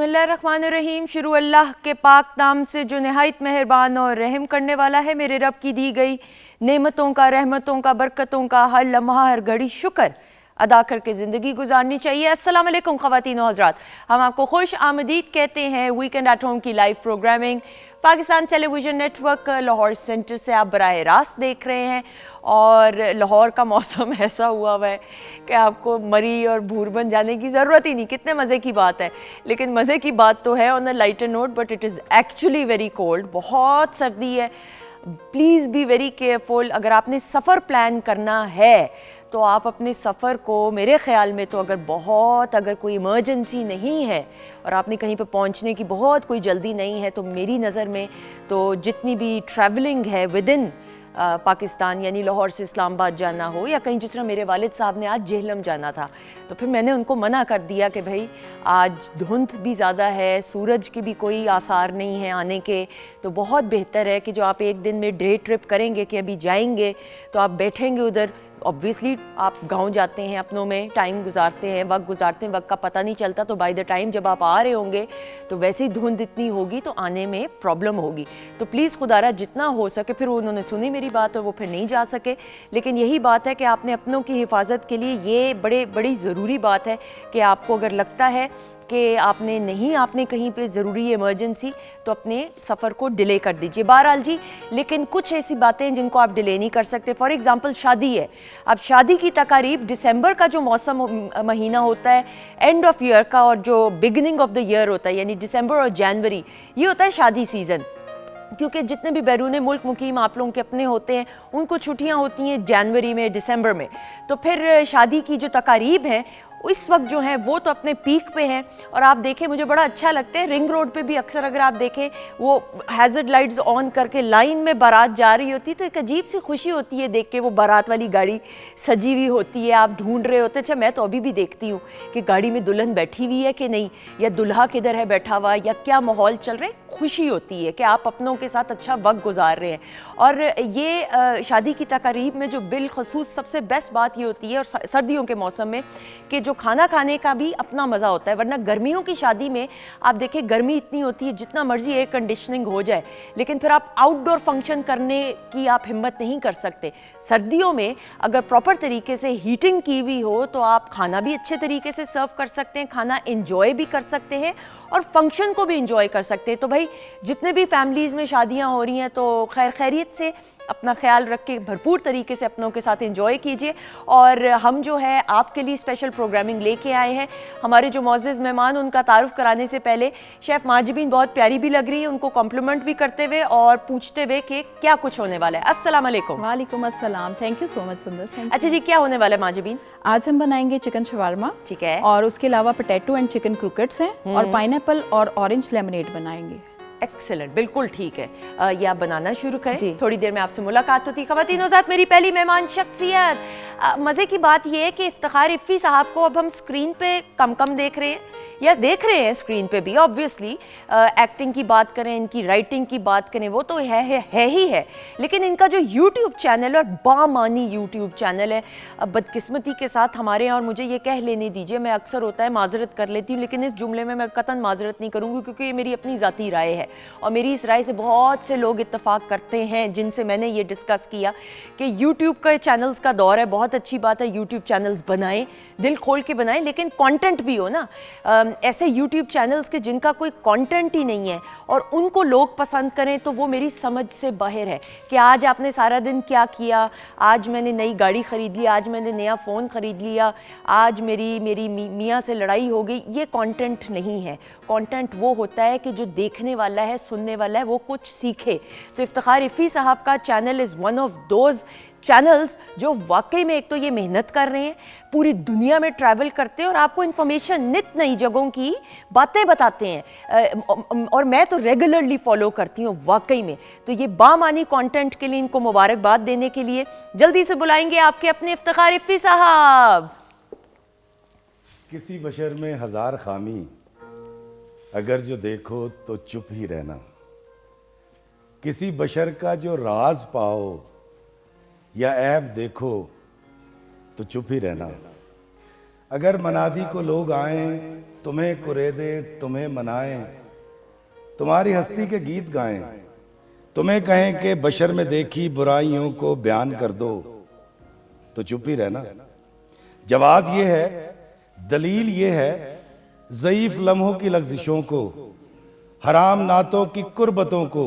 बिस्मिल्लाहिर्रहमानिर्रहीम। शुरू अल्लाह के पाक नाम से जो नहायत मेहरबान और रहम करने वाला है। मेरे रब की दी गई नेमतों का, रहमतों का, बरकतों का हर लम्हा हर घड़ी शुक्र अदा करके ज़िंदगी गुजारनी चाहिए। अस्सलाम वालेकुम ख़वातीन व हज़रात, हम आपको खुश आमदीद कहते हैं। वीकेंड एट होम की live programming Pakistan television network Lahore centre से आप बराह रास्त देख रहे हैं। और लाहौर का मौसम ऐसा हुआ है कि आपको मरी और भूरबन जाने की ज़रूरत ही नहीं। कितने मज़े की बात है। लेकिन मज़े की बात तो है on a lighter note, but it is actually very cold. बहुत सर्दी है। Please be very careful. अगर आपने सफ़र प्लान करना है तो आप अपने सफ़र को, मेरे ख़्याल में तो अगर कोई इमरजेंसी नहीं है और आपने कहीं पर पहुंचने की बहुत कोई जल्दी नहीं है, तो मेरी नज़र में तो जितनी भी ट्रैवलिंग है विद इन पाकिस्तान, यानी लाहौर से इस्लामाबाद जाना हो या कहीं, जिस तरह मेरे वालिद साहब ने आज जेहलम जाना था, तो फिर मैंने उनको मना कर दिया कि भाई आज धुंध भी ज़्यादा है, सूरज की भी कोई आसार नहीं है आने के, तो बहुत बेहतर है कि जो आप एक दिन में डे ट्रिप करेंगे कि अभी जाएंगे तो आप बैठेंगे उधर। ऑब्वियसली आप गांव जाते हैं, अपनों में टाइम गुजारते हैं, वक्त गुजारते हैं, वक्त का पता नहीं चलता, तो बाय द टाइम जब आप आ रहे होंगे तो वैसी धुंध इतनी होगी तो आने में प्रॉब्लम होगी। तो प्लीज़ खुदारा जितना हो सके, फिर उन्होंने सुनी मेरी बात और वो फिर नहीं जा सके। लेकिन यही बात है कि आपने अपनों की हिफाजत के लिए ये बड़ी ज़रूरी बात है कि आपको अगर लगता है कि आपने कहीं पे ज़रूरी इमरजेंसी, तो अपने सफ़र को डिले कर दीजिए। बहरहाल जी, लेकिन कुछ ऐसी बातें हैं जिनको आप डिले नहीं कर सकते। फॉर एग्ज़ाम्पल शादी है। अब शादी की तकारीब, दिसंबर का जो मौसम महीना होता है एंड ऑफ ईयर का, और जो बिगिनिंग ऑफ द ईयर होता है यानी दिसंबर और जनवरी, ये होता है शादी सीज़न। क्योंकि जितने भी बैरून मुल्क मुकीम आप लोगों के अपने होते हैं, उनको छुट्टियां होती हैं जनवरी में, दिसंबर में। तो फिर शादी की जो तकारीब हैं इस वक्त जो है वो तो अपने पीक पे हैं। और आप देखें, मुझे बड़ा अच्छा लगता है, रिंग रोड पे भी अक्सर अगर आप देखें वो हैज़र्ड लाइट्स ऑन करके लाइन में बारात जा रही होती है, तो एक अजीब सी खुशी होती है देख के। वो बारात वाली गाड़ी सजी हुई होती है, आप ढूंढ रहे होते हैं। अच्छा, मैं तो अभी भी देखती हूँ कि गाड़ी में दुल्हन बैठी हुई है कि नहीं, या दुल्हा किधर है बैठा हुआ, या क्या माहौल चल रहा है। खुशी होती है कि आप अपनों के साथ अच्छा वक्त गुजार रहे हैं। और ये शादी की तकारीब में जो बिलखसूस सबसे बेस्ट बात ये होती है, और सर्दियों के मौसम में, कि जो खाना खाने का भी अपना मज़ा होता है। वरना गर्मियों की शादी में आप देखें गर्मी इतनी होती है, जितना मर्जी एयर कंडीशनिंग हो जाए, लेकिन फिर आप आउटडोर फंक्शन करने की आप हिम्मत नहीं कर सकते। सर्दियों में अगर प्रॉपर तरीके से हीटिंग की हुई हो तो आप खाना भी अच्छे तरीके से सर्व कर सकते हैं, खाना इंजॉय भी कर सकते हैं और फंक्शन को भी इंजॉय कर सकते हैं। तो भाई जितने भी फैमिलीज़ में शादियां हो रही हैं, तो खैरियत से अपना ख्याल रख के भरपूर तरीके से अपनों के साथ एंजॉय कीजिए। और हम जो है आपके लिए स्पेशल प्रोग्रामिंग लेके आए हैं। हमारे जो मौजूद मेहमान, उनका तारुफ कराने से पहले शेफ़ माजबीन बहुत प्यारी भी लग रही है, उनको कॉम्प्लीमेंट भी करते हुए और पूछते हुए कि क्या कुछ होने वाला है। अस्सलाम वालेकुम। वालेकुम अस्सलाम। थैंक यू सो मच सुंदर। अच्छा जी, क्या होने वाला है माजबीन? आज हम बनाएंगे चिकन शवारमा, ठीक है, और उसके अलावा पोटैटो एंड चिकन क्रूकेट्स हैं, और पाइनएप्पल और ऑरेंज लेमनेड बनाएंगे। एक्सेलेंट, बिल्कुल ठीक है। ये आप बनाना शुरू करें, थोड़ी देर में आपसे मुलाकात होती है। ख़वातीनो ज़ात, मेरी पहली मेहमान शख्सियत। मज़े की बात यह है कि इफ्तिखार इफ़ी साहब को अब हम स्क्रीन पे कम देख रहे हैं, या देख रहे हैं स्क्रीन पे भी। ऑब्वियसली एक्टिंग की बात करें, इनकी राइटिंग की बात करें, वो तो है ही है। लेकिन इनका जो यूट्यूब चैनल, और बामानी यूट्यूब चैनल है, बदकिस्मती के साथ हमारे यहाँ, और मुझे ये कह लेने दीजिए, मैं अक्सर होता है माजरत कर लेती हूँ, लेकिन इस जुमले में मैं कतन माजरत नहीं करूँगी, क्योंकि ये मेरी अपनी ज़ाती राय है। और मेरी इस राय से बहुत से लोग इत्तेफाक करते हैं, जिनसे मैंने ये डिस्कस किया कि यूट्यूब का चैनल्स का दौर है। बहुत अच्छी बात है, यूट्यूब चैनल्स बनाएं, दिल खोल के बनाएं, लेकिन कंटेंट भी हो ना। ऐसे यूट्यूब चैनल्स के जिनका कोई कंटेंट ही नहीं है और उनको लोग पसंद करें, तो वो मेरी समझ से बाहर है। कि आज आपने सारा दिन क्या किया, आज मैंने नई गाड़ी ख़रीद ली, आज मैंने नया फ़ोन ख़रीद लिया, आज मेरी मियाँ से लड़ाई हो गई, ये कंटेंट नहीं है। कंटेंट वो होता है कि जो देखने वाला है, सुनने वाला है, वो कुछ सीखे। तो इफ्तिखार इफ़ी साहब का channel is one of those channels जो वाकई में, एक तो ये मेहनत कर रहे हैं, पूरी दुनिया में ट्रैवल करते हैं और आपको इन्फॉर्मेशन, नित नई जगहों की बातें बताते हैं, और मैं तो रेगुलरली फॉलो करती हूँ वाकई में। तो ये बामानी कंटेंट के लिए इनको मुबारकबाद देने के लिए जल्दी से बुलाएंगे आपके अपने इफ्तिखार इफ़ी साहब। किसी बशर में हजार खामी, अगर जो देखो तो चुप ही रहना। किसी बशर का जो राज पाओ या ऐब देखो तो चुप ही रहना। अगर मनादी को लोग आएं, तुम्हें कुरेदे तुम्हें मनाएं, तुम्हारी हस्ती के गीत गाएं, तुम्हें कहें कि बशर में देखी बुराइयों को बयान कर दो, तो चुप ही रहना। जवाब ये है, दलील ये है, ज़ईफ लम्हों की लग़ज़िशों को, हराम नातों की कुर्बतों को,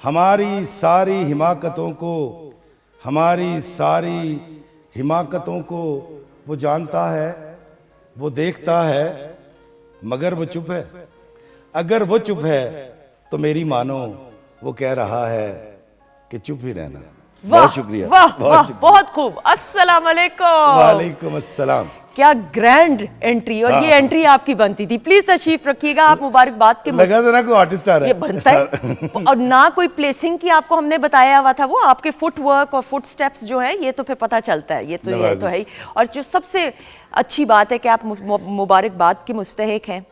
हमारी सारी हिमाकतों को, हमारी सारी हिमाकतों को वो जानता है, वो देखता है, मगर वो चुप है। अगर वो चुप है तो मेरी मानो वो कह रहा है कि चुप ही रहना। बहुत शुक्रिया। वाह वाह, बहुत खूब। अस्सलाम वालेकुम। वालेकुम अस्सलाम। क्या ग्रैंड एंट्री, और ये एंट्री आपकी बनती थी। प्लीज तशरीफ रखिएगा। आप मुबारकबाद के लगा था ना कोई आर्टिस्ट आ रहा ये है। बनता है। और ना कोई प्लेसिंग की आपको हमने बताया हुआ था, वो आपके फुट वर्क और फुट स्टेप्स जो है, ये तो फिर पता चलता है। ये तो है ही। और जो सबसे अच्छी बात है कि आप मुबारकबाद के मुस्तहिक हैं,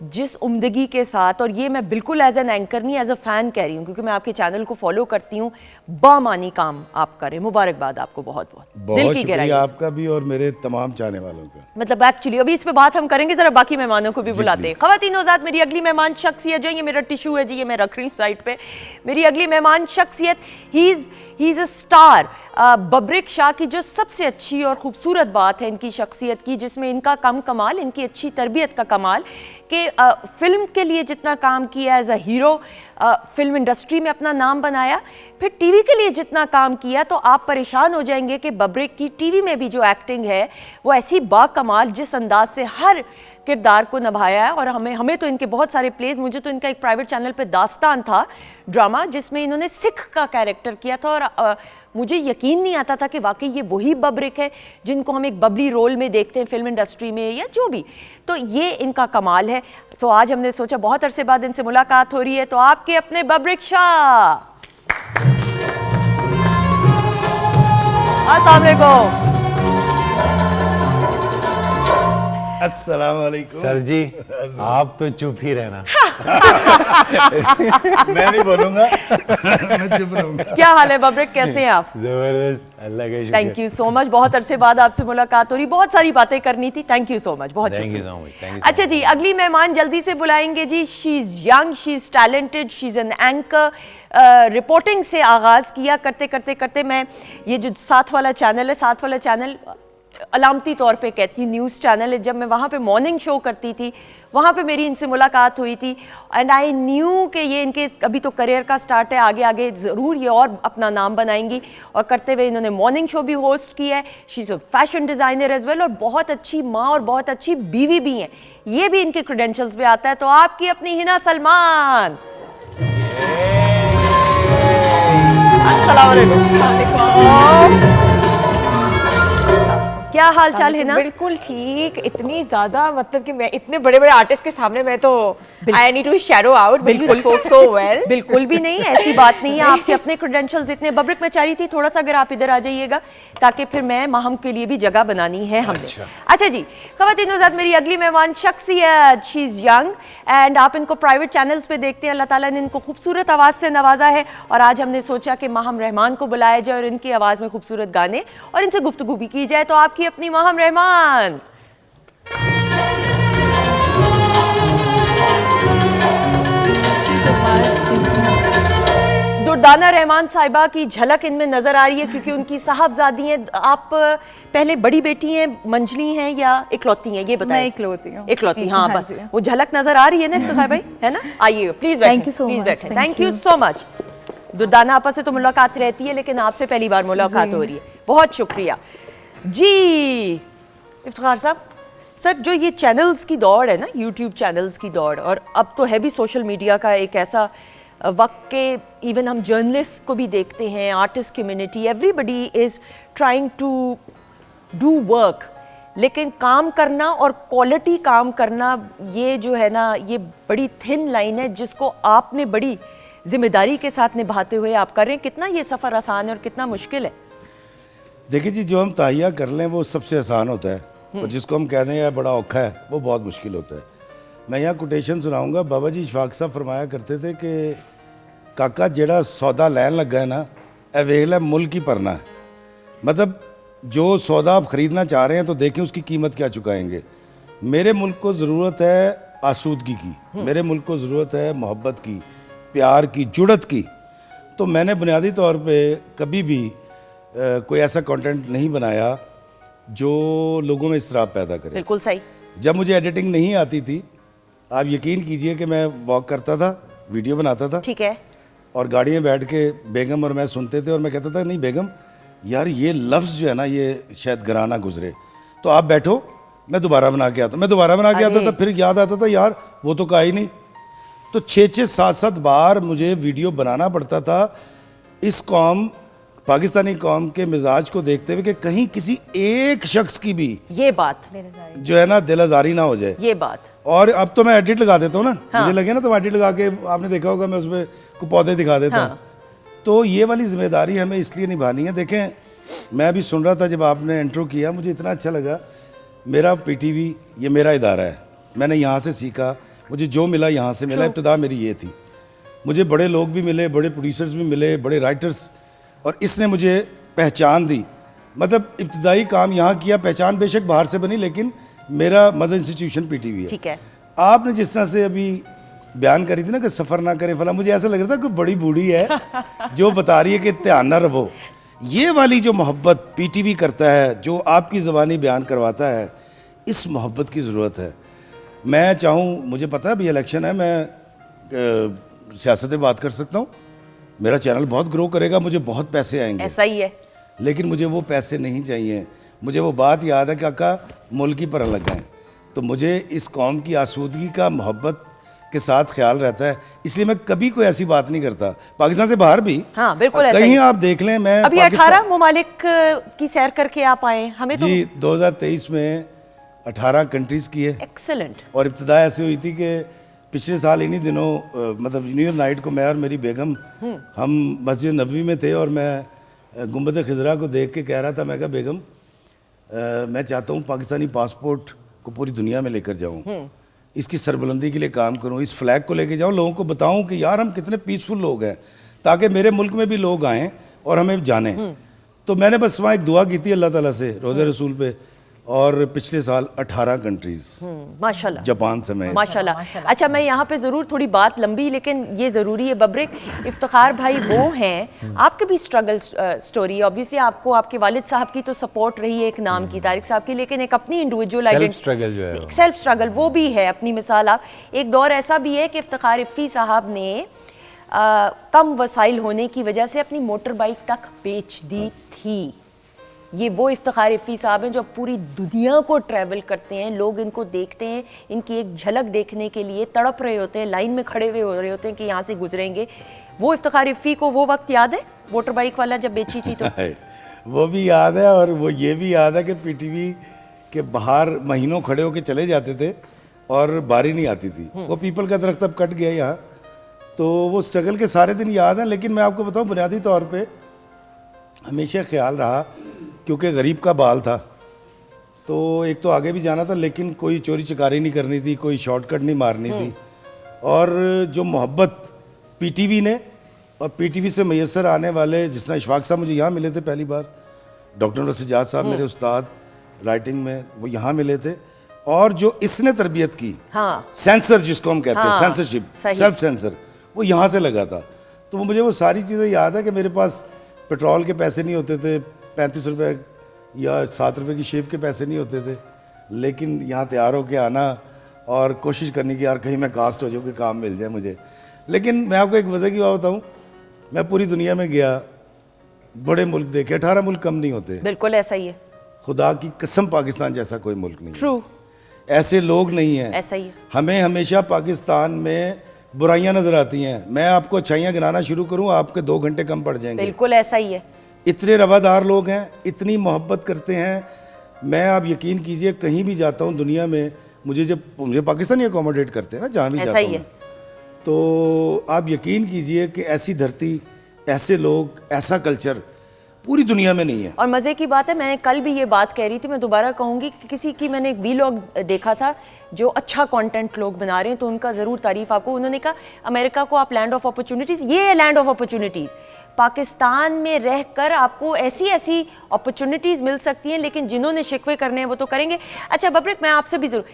जिस उम्दगी के साथ, और ये मैं बिल्कुल एज एन एंकर नहीं, एज अ फैन कह रही हूँ, क्योंकि मैं आपके चैनल को फॉलो करती हूँ। बामानी काम आप करें, मुबारकबाद आपको बहुत बहुत दिल की गहराई से। आपका भी और मेरे तमाम चाहने वालों का। मतलब एक्चुअली अभी इस पे बात हम करेंगे, जरा बाकी मेहमानों को भी बुलाते हैं। खवातीन नौज़ात, मेरी अगली मेहमान शख्सियत जो है, ये मेरा टिशू है जी, ये मैं रख रही हूँ साइड पे। मेरी अगली मेहमान शख्सियत, he is a star. Babrak Shah की जो सबसे अच्छी और खूबसूरत बात है इनकी शख्सियत की, जिसमें इनका कम कमाल, इनकी अच्छी तरबियत का कमाल, कि फिल्म के लिए जितना काम किया as a hero, film industry में अपना नाम बनाया, फिर टीवी के लिए जितना काम किया, तो आप परेशान हो जाएंगे कि बब्रिक की टीवी में भी जो एक्टिंग है वो ऐसी बाकमाल, जिस अंदाज से हर किरदार को निभाया है। और हमें तो इनके बहुत सारे प्लेज, मुझे तो इनका एक प्राइवेट चैनल पे दास्तान था ड्रामा, जिसमें इन्होंने सिख का कैरेक्टर किया था, और मुझे यकीन नहीं आता था कि वाकई ये वही बब्रिक है जिनको हम एक बबली रोल में देखते हैं फिल्म इंडस्ट्री में या जो भी। तो ये इनका कमाल है। सो आज हमने सोचा बहुत अरसे बाद इनसे मुलाकात हो रही है, तो आपके अपने बब्रिक शाह। अस्सलाम वालेकुम। अस्सलाम वालेकुम। सर जी, आप तो चुप ही रहना। मैं नहीं बोलूंगा। मैं चुप रहूंगा। क्या हाल है बब्रिक, कैसे हैं आप? जबरदस्त, अल्लाह का शुक्र। Thank you so much. बहुत अरसे बाद आपसे मुलाकात हो रही, बहुत सारी बातें करनी थी। थैंक यू सो मच, बहुत थैंक यू शुक्रिया। So much, thank you. अच्छा जी, अगली मेहमान जल्दी से बुलाएंगे जी। She is young, she is talented, she is an anchor. Reporting से आगाज़ किया, करते करते करते मैं ये जो साथ वाला चैनल है, साथ वाला चैनल अलामती तौर पे कहती हूँ न्यूज़ चैनल है, जब मैं वहाँ पे मॉर्निंग शो करती थी, वहाँ पे मेरी इनसे मुलाकात हुई थी। एंड आई न्यू कि ये इनके अभी तो करियर का स्टार्ट है, आगे आगे ज़रूर ये और अपना नाम बनाएंगी। और करते हुए इन्होंने मॉर्निंग शो भी होस्ट की है। She is a fashion designer as well, और बहुत अच्छी माँ और बहुत अच्छी बीवी भी हैं। ये भी इनके क्रेडेंशियल्स पे आता है। तो आपकी अपनी हिना सलमान। अस्सलाम वालेकुम। क्या हाल चाल है ना? बिल्कुल ठीक। इतनी ज्यादा, मतलब कि मैं इतने बड़े बड़े आर्टिस्ट के सामने मैं तो I need to shadow out. बिल्कुल स्पोक सो वेल। बिल्कुल भी नहीं, ऐसी बात नहीं है। आपके अपने क्रेडेंशियल्स इतने। बब्रिक मैं चाह रही थी थोड़ा सा अगर आप इधर आ जाइएगा, ताकि फिर मैं माहम के लिए भी जगह बनानी है हमने। अच्छा जी, खवातीन नौज़ात, मेरी अगली मेहमान शख्सियत, शी इज़ यंग एंड आप इनको प्राइवेट चैनल्स पे देखते हैं। अल्लाह ताला ने इनको खूबसूरत आवाज़ से नवाजा है, और आज हमने सोचा कि माहम रहमान को बुलाया जाए और इनकी आवाज़ में खूबसूरत गाने और इनसे गुफ्तगू भी की जाए। तो आपकी अपनी माहम रहमान। दुर्दाना रहमान साहिबा की झलक इनमें नजर आ रही है, क्योंकि उनकी साहबजादी हैं। आप पहले बड़ी बेटी हैं, मंजली हैं या इकलौती हैं, ये बताएं। मैं इकलौती हूँ। इकलौती, हाँ बस वो झलक नजर आ रही है ना इफ्तिखार भाई, है ना? आइए प्लीज बैठें। Thank you so please much, बैठें। thank thank you you। So much. Durdana आपस से तो मुलाकात रहती है, लेकिन आपसे पहली बार मुलाकात हो रही है। बहुत शुक्रिया जी। इफ्तिखार साहब, सर जो ये चैनल्स की दौड़ है ना, यूट्यूब चैनल्स की दौड़, और अब तो है भी सोशल मीडिया का एक ऐसा वक्त के इवन हम जर्नलिस्ट को भी देखते हैं, artist community, everybody is trying to do work, लेकिन काम करना और क्वालिटी काम करना, ये जो है ना, ये बड़ी थिन लाइन है, जिसको आपने बड़ी जिम्मेदारी के साथ निभाते हुए आप कर रहे हैं। कितना ये सफ़र आसान है और कितना मुश्किल है? देखिए जी, जो हम ताहिया कर लें वो सबसे आसान होता है, और जिसको हम कह दें यह बड़ा औखा है, वो बहुत मुश्किल होता है। मैं यहाँ कोटेशन सुनाऊंगा। बाबा जी इशफाक साहब फरमाया करते थे कि काका जेड़ा सौदा लैन लगा है ना, ए वेख लै मुल्क ही भरना है। मतलब जो सौदा आप ख़रीदना चाह रहे हैं तो देखें उसकी कीमत क्या चुकाएंगे। मेरे मुल्क को ज़रूरत है आसूदगी की, मेरे मुल्क को ज़रूरत है मोहब्बत की, प्यार की, जुड़त की। तो मैंने बुनियादी तौर पे कभी भी कोई ऐसा कंटेंट नहीं बनाया जो लोगों में इसराफ पैदा करे। बिल्कुल सही। जब मुझे एडिटिंग नहीं आती थी, आप यकीन कीजिए कि मैं वॉक करता था, वीडियो बनाता था, ठीक है। और गाड़ी में बैठ के बेगम और मैं सुनते थे और मैं कहता था नहीं बेगम यार ये लफ्ज़ जो है ना ये शायद गराना गुजरे, तो आप बैठो मैं दोबारा बना के आता। मैं दोबारा बना के आता था, फिर याद आता था यार वो तो कहा ही नहीं। तो 6-6, 7-7 बार मुझे वीडियो बनाना पड़ता था इस कौम, पाकिस्तानी कौम के मिजाज को देखते हुए कि कहीं किसी एक शख्स की भी ये बात, जो है ना दिल आज़ारी ना हो जाए। ये बात। और अब तो मैं एडिट लगा देता हूँ ना, मुझे लगे ना तो एडिट लगा के आपने देखा होगा मैं उसमें को पौधे दिखा देता हूँ। तो ये वाली जिम्मेदारी हमें इसलिए निभानी है। देखें मैं अभी सुन रहा था जब आपने इंट्रो किया, मुझे इतना अच्छा लगा। मेरा पीटीवी ये मेरा इदारा है, मैंने यहाँ से सीखा, मुझे जो मिला यहाँ से मिला। इब्तिदा मेरी ये थी, मुझे बड़े लोग भी मिले, बड़े प्रोड्यूसर्स भी मिले, बड़े राइटर्स, और इसने मुझे पहचान दी। मतलब इब्तिदाई काम यहाँ किया, पहचान बेशक बाहर से बनी, लेकिन मेरा मदर इंस्टीट्यूशन पीटीवी है। ठीक है। आपने जिस तरह से अभी बयान करी थी ना कि सफ़र ना करें फला, मुझे ऐसा लग रहा था कोई बड़ी बूढ़ी है जो बता रही है कि ध्यान ना रहो। ये वाली जो मोहब्बत पीटीवी करता है, जो आपकी ज़बानी बयान करवाता है, इस मोहब्बत की ज़रूरत है। मैं चाहूँ, मुझे पता है अभी इलेक्शन है, मैं सियासत में बात कर सकता हूँ, मेरा चैनल बहुत ग्रो करेगा, मुझे बहुत पैसे आएंगे, ऐसा ही है। लेकिन मुझे वो पैसे नहीं चाहिए। मुझे वो बात याद है कि आका मुल्क ही पर लगा है, तो मुझे इस कौम की आसूदगी का मोहब्बत के साथ ख्याल रहता है, इसलिए मैं कभी कोई ऐसी बात नहीं करता। पाकिस्तान से बाहर भी, हाँ बिल्कुल ऐसा ही। कहीं आप देख लें, मैं अभी 18 ममालिक की सैर करके आप आए, हमें तो जी 2023 में 18 कंट्रीज़ की है। एक्सीलेंट। और इब्तिदा ऐसी हुई थी कि पिछले साल इन्हीं दिनों मतलब न्यू ईयर नाइट को मैं और मेरी बेगम हम मस्जिद नबवी में थे, और मैं गुंबद खिजरा को देख के कह रहा था, मैं कहा बेगम मैं चाहता हूँ पाकिस्तानी पासपोर्ट को पूरी दुनिया में लेकर जाऊँ, इसकी सरबुलंदी के लिए काम करूँ, इस फ्लैग को लेके जाऊँ, लोगों को बताऊँ कि यार हम कितने पीसफुल लोग हैं, ताकि मेरे मुल्क में भी लोग आएँ और हमें जानें। तो मैंने बस वहाँ एक दुआ की थी अल्लाह ताला से रोज़े रसूल पे, और पिछले साल 18 कंट्रीज़ माशाल्लाह, जापान समेत। माशाल्लाह। अच्छा मैं यहाँ पे ज़रूर थोड़ी बात लंबी, लेकिन ये ज़रूरी है। बब्रिक, इफ्तिखार भाई वो हैं, आपके भी स्ट्रगल स्टोरी, ऑब्वियसली आपको आपके वालिद साहब की तो सपोर्ट रही है एक नाम की, तारिक साहब की, लेकिन एक अपनी इंडिविजुअल आइडेंटिटी, स्ट्रगल जो है, सेल्फ स्ट्रगल वो भी है, अपनी मिसाल। आप एक दौर ऐसा भी है कि इफ्तिखार इफ़ी साहब ने कम वसाइल होने की वजह से अपनी मोटर बाइक तक बेच दी थी। ये वो इफ्तिखार इफ़ी साहब हैं जो पूरी दुनिया को ट्रैवल करते हैं, लोग इनको देखते हैं, इनकी एक झलक देखने के लिए तड़प रहे होते हैं, लाइन में खड़े हुए हो रहे होते हैं कि यहाँ से गुजरेंगे। वो इफ्तिखार इफ़ी को वो वक्त याद है मोटर बाइक वाला जब बेची थी तो? वो भी याद है, और वो ये भी याद है कि पीटीवी के बाहर महीनों खड़े होके चले जाते थे और बारी नहीं आती थी। वो पीपल का दरख्त अब कट गया यहाँ, तो वो स्ट्रगल के सारे दिन याद हैं। लेकिन मैं आपको बताऊँ, बुनियादी तौर पर हमेशा ख्याल रहा, क्योंकि गरीब का बाल था, तो एक तो आगे भी जाना था, लेकिन कोई चोरी चकारी नहीं करनी थी, कोई शॉर्टकट नहीं मारनी थी। और जो मोहब्बत पीटीवी ने, और पीटीवी से मैसर आने वाले, जिस तरह इशफाक साहब मुझे यहाँ मिले थे पहली बार, डॉक्टर नूर सजाद साहब मेरे उस्ताद राइटिंग में, वो यहाँ मिले थे। और जो इसने तरबियत की, हाँ, सेंसर जिसको हम कहते हैं, हाँ, सेंसरशिप, सेल्फ सेंसर, वो यहाँ से लगा था। तो मुझे वो सारी चीज़ें याद है कि मेरे पास पेट्रोल के पैसे नहीं होते थे, 35 रुपए या 7 रुपए की शेव के पैसे नहीं होते थे, लेकिन यहाँ तैयार होके आना और कोशिश करनी कि यार कहीं मैं कास्ट हो जाऊँ कि काम मिल जाए मुझे। लेकिन मैं आपको एक वजह की बात बताऊँ, मैं पूरी दुनिया में गया, बड़े मुल्क देखे, 18 मुल्क कम नहीं होते। बिल्कुल ऐसा ही है, खुदा की कसम पाकिस्तान जैसा कोई मुल्क नहीं है, ट्रू, ऐसे लोग नहीं हैं, ऐसा ही है। हमें हमेशा पाकिस्तान में बुराइयां नजर आती हैं। मैं आपको अच्छाइयाँ गिनाना शुरू करूँ, आपके 2 घंटे कम पड़ जाएंगे। बिल्कुल ऐसा ही है। इतने रवादार लोग हैं, इतनी मोहब्बत करते हैं। मैं, आप यकीन कीजिए, कहीं भी जाता हूँ दुनिया में, मुझे पाकिस्तानी अकोमोडेट करते हैं ना जहाँ भी जाता हूँ, तो आप यकीन कीजिए कि ऐसी धरती, ऐसे लोग, ऐसा कल्चर पूरी दुनिया में नहीं है। और मज़े की बात है, मैं कल भी ये बात कह रही थी, मैं दोबारा कहूँगी कि किसी की मैंने एक वीलॉग देखा था जो अच्छा कंटेंट लोग बना रहे हैं, तो उनका ज़रूर तारीफ आपको। उन्होंने कहा अमेरिका को आप लैंड ऑफ अपॉर्चुनिटीज़, ये है लैंड ऑफ अपॉर्चुनिटीज़। पाकिस्तान में रहकर आपको ऐसी ऐसी अपॉर्चुनिटीज़ मिल सकती हैं, लेकिन जिन्होंने शिकवे करने हैं वो तो करेंगे। अच्छा बबरिक, मैं आपसे भी ज़रूर,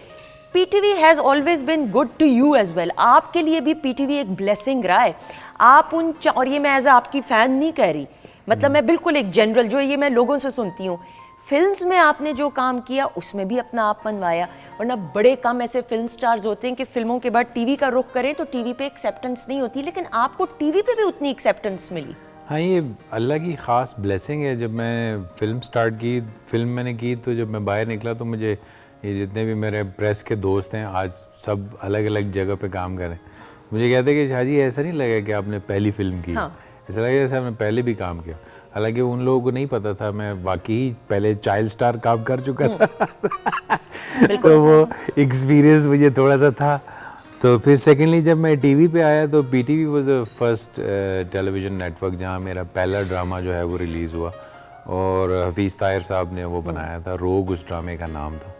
PTV has always been good to you as well. आपके लिए भी पीटीवी एक ब्लेसिंग रहा है। आप उन और ये मैं एज आपकी फ़ैन नहीं कह रही, मतलब मैं बिल्कुल एक जनरल, जो ये मैं लोगों से सुनती हूँ, फिल्म्स में आपने जो काम किया उसमें भी अपना आप मनवाया। वरना बड़े कम ऐसे फिल्म स्टार्स होते हैं कि फिल्मों के बाद टीवी का रुख करें तो टीवी पे एक्सेप्टेंस नहीं होती, लेकिन आपको टीवी पे भी उतनी एक्सेप्टेंस मिली। हाँ, ये अल्लाह की ख़ास ब्लेसिंग है। जब मैं फ़िल्म स्टार्ट की, फिल्म मैंने की, तो जब मैं बाहर निकला तो मुझे ये जितने भी मेरे प्रेस के दोस्त हैं आज सब अलग अलग जगह पे काम करें, मुझे कहते हैं कि शाहजी ऐसा नहीं लगा कि आपने पहली फिल्म की, हाँ। ऐसा लगा जैसे आपने पहले भी काम किया। हालांकि उन लोगों को नहीं पता था मैं वाकई पहले चाइल्ड स्टार काम कर चुका था तो वो एक्सपीरियंस मुझे थोड़ा सा था। तो फिर सेकेंडली जब मैं टीवी पे आया तो PTV was the first television network जहाँ मेरा पहला ड्रामा जो है वो रिलीज़ हुआ, और हफीज़ ताहिर साहब ने वो बनाया था, रोग उस ड्रामे का नाम था।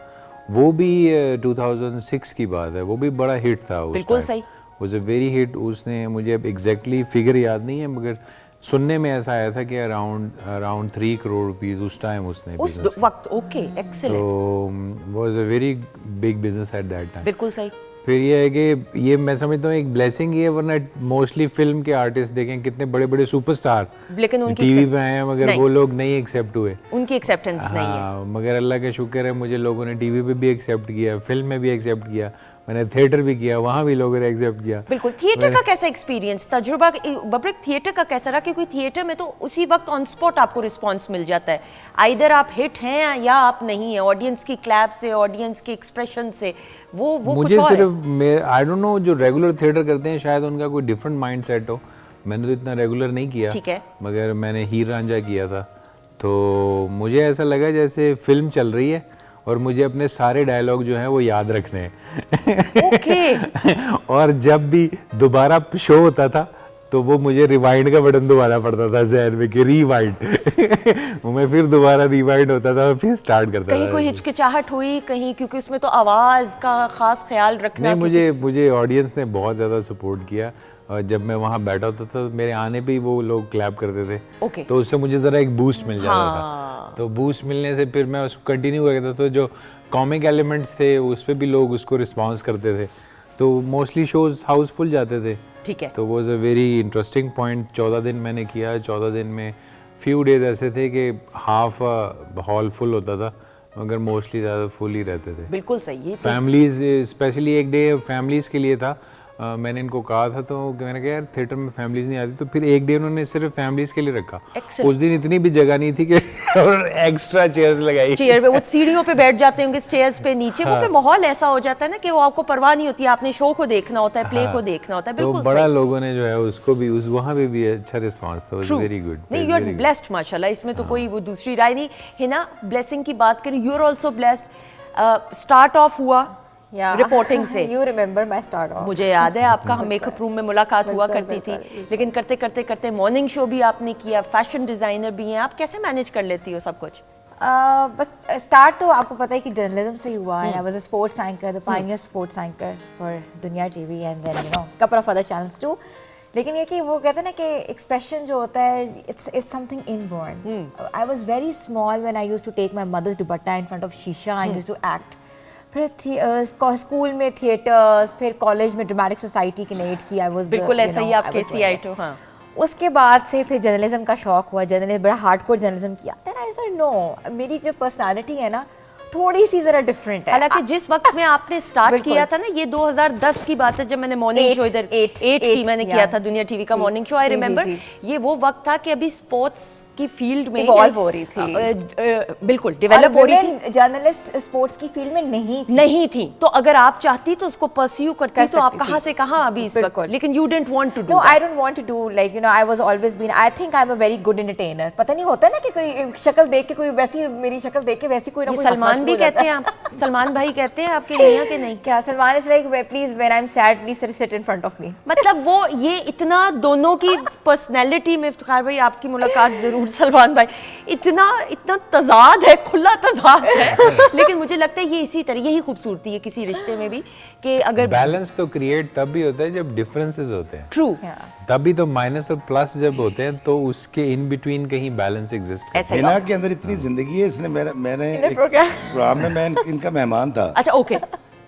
वो भी 2006 की बात है, वो भी बड़ा हिट था उस बिल्कुल सही, वाज अ वेरी हिट। उसने, मुझे अब एग्जैक्टली फिगर याद नहीं है, मगर सुनने में ऐसा आया था कि अराउंड 3 करोड़ रुपीस उस टाइम उसने उस वक्त। Okay, excellent. तो was a very big business at that time. बिल्कुल सही। फिर ये है कि ये मैं समझता हूँ एक ब्लेसिंग ही है, वरना मोस्टली फिल्म के आर्टिस्ट देखें कितने बड़े बड़े सुपरस्टार लेकिन उनकी टीवी पे आए हैं, मगर वो लोग नहीं एक्सेप्ट हुए, उनकी एक्सेप्टेंस नहीं है। मगर अल्लाह का शुक्र है मुझे लोगों ने टीवी पे भी एक्सेप्ट किया, फिल्म में भी एक्सेप्ट किया, मैंने थिएटर भी किया, वहाँ भी लोगों ने एक्सेप्ट किया। बिल्कुल। थिएटर का कैसा एक्सपीरियंस, तजुर्बा बबरिक, थिएटर का कैसा रहा? क्योंकि थिएटर में तो उसी वक्त ऑन स्पॉट आपको रिस्पांस मिल जाता है, आइदर आप हिट हैं या आप नहीं हैं, ऑडियंस की क्लैप से, ऑडियंस के एक्सप्रेशन से, वो मुझे कुछ और सिर्फ आई डोंट नो, जो रेगुलर थिएटर करते हैं शायद उनका कोई डिफरेंट माइंड सेट हो। मैंने तो इतना रेगुलर नहीं किया, ठीक है, मगर मैंने हीर रांझा किया था, तो मुझे ऐसा लगा जैसे फिल्म चल रही है और मुझे अपने सारे डायलॉग जो हैं वो याद रखने हैं। ओके। और जब भी दोबारा शो होता था तो वो मुझे रिवाइंड का बटन दबाना पड़ता था जहन में कि रिवाइंड मैं फिर दोबारा रिवाइंड होता था और फिर स्टार्ट करता था। कहीं कोई हिचकिचाहट हुई कहीं, क्योंकि उसमें तो आवाज़ का खास ख्याल रखना? नहीं, मुझे ऑडियंस ने बहुत ज़्यादा सपोर्ट किया, और जब मैं वहाँ बैठा होता था मेरे आने पे ही वो लोग क्लैप करते थे। okay. तो उससे मुझे ज़रा एक बूस्ट मिल जाता था। तो बूस्ट मिलने से फिर मैं उसको कंटिन्यू करता था। तो जो कॉमिक एलिमेंट्स थे उस पर भी लोग उसको रिस्पॉन्स करते थे, तो मोस्टली शोज हाउसफुल जाते थे। ठीक है। तो was a very interesting point. 14 दिन मैंने किया, 14 दिन में फ्यू डेज ऐसे थे कि हाफ हॉल फुल होता था, मगर मोस्टली ज़्यादा फुल ही रहते थे। बिल्कुल सही। फैमिलीज, स्पेशली एक डे फैमिलीज़ के लिए था। मैंने इनको कहा था, तो मैंने कहा यार थिएटर में फैमिलीज नहीं आती, तो फिर एक डे उन्होंने सिर्फ फैमिलीज के लिए रखा। उस दिन इतनी भी जगह नहीं थी कि और एक्स्ट्रा चेयर्स लगाई। चेयर पे वो सीढ़ियों पे बैठ जाते होंगे, स्टेयर्स पे नीचे। वो फिर माहौल ऐसा हो जाता है ना कि वो आपको परवाह नहीं होती, आपने शो को देखना होता है, प्ले को देखना होता है। तो बड़ा लोगों ने जो है उसको भी वहाँ पे भी अच्छा रिस्पांस था। Very good. नहीं, यू आर ब्लेस्ड माशाल्लाह, इसमें तो कोई वो दूसरी राय नहीं है ना। ब्लेसिंग की बात करें, you are also blessed. Start off हुआ रिपोर्टिंग से। You remember my start off? मुझे याद है आपका मेकअप रूम में मुलाकात हुआ करती थी, लेकिन करते करते करते मॉर्निंग शो भी आपने किया, फैशन डिजाइनर भी हैं आप, कैसे मैनेज कर लेती हो सब कुछ? बस स्टार्ट तो आपको पता है कि जर्नलिज्म से ही हुआ है। I was a sports anchor, the pioneer sports anchor for Dunya TV and then couple of other channels too. लेकिन ये कि वो कहते हैं ना कि एक्सप्रेशन जो होता है it's something inborn. I was very small when I used to take my mother's dupatta in front of sheesha, I used to act. फिर स्कूल में थिएटर्स, फिर कॉलेज में ड्रामेटिक सोसाइटी की नेट की। आई वाज बिल्कुल ऐसा ही आप केसीआई तो। हाँ, उसके बाद से फिर जर्नलिज्म का शौक हुआ, जर्नलिज्म बड़ा हार्डकोर जर्नलिज्म किया। देन आई सेड नो, मेरी जो पर्सनालिटी है ना थोड़ी सी जरा डिफरेंट है। हालांकि जिस वक्त में आपने स्टार्ट किया था ना, ये 2010 की बात है, जब मैंने मॉर्निंग शो इधर 8 की मैंने किया था दुनिया टीवी का मॉर्निंग शो। आई रिमेंबर ये वो वक्त था कि अभी स्पोर्ट्स की फील्ड में इवॉल्व हो रही थी, बिल्कुल डेवलप हो रही थी। जर्नलिस्ट स्पोर्ट्स की फील्ड में नहीं थी, तो अगर आप चाहती तो उसको परस्यू करती तो आप कहां से कहां अभी इस वक्त। लेकिन you didn't want to do. No, I don't want to do, like I was always been, I think I am a very good entertainer. पता नहीं होता ना कि कोई शक्ल देख के, कोई वैसी मेरी शक्ल देख के वैसी कोई ना कोई। सलमान भी कहते हैं, आप सलमान भाई कहते हैं आपके मियां के नहीं क्या? Salman is like please when I am sad please sit in front of me. मतलब वो ये इतना दोनों की पर्सनैलिटी में, इफ्तिखार भाई आपकी मुलाकात जरूर झूठ सलमान भाई, इतना इतना तजाद है, खुला तजाद है। लेकिन मुझे लगता है ये इसी तरह, यही खूबसूरती है किसी रिश्ते में भी कि अगर बैलेंस तो क्रिएट तब भी होता है जब डिफरेंसेस होते हैं, ट्रू तभी तो माइनस और प्लस जब होते हैं तो उसके इन बिटवीन कहीं बैलेंस एग्जिस्ट करता ऐसा ही। हिना के अंदर इतनी जिंदगी है, इसने मैंने एक प्रोग्राम प्रोग्राम में मैं इनका मेहमान था। अच्छा ओके,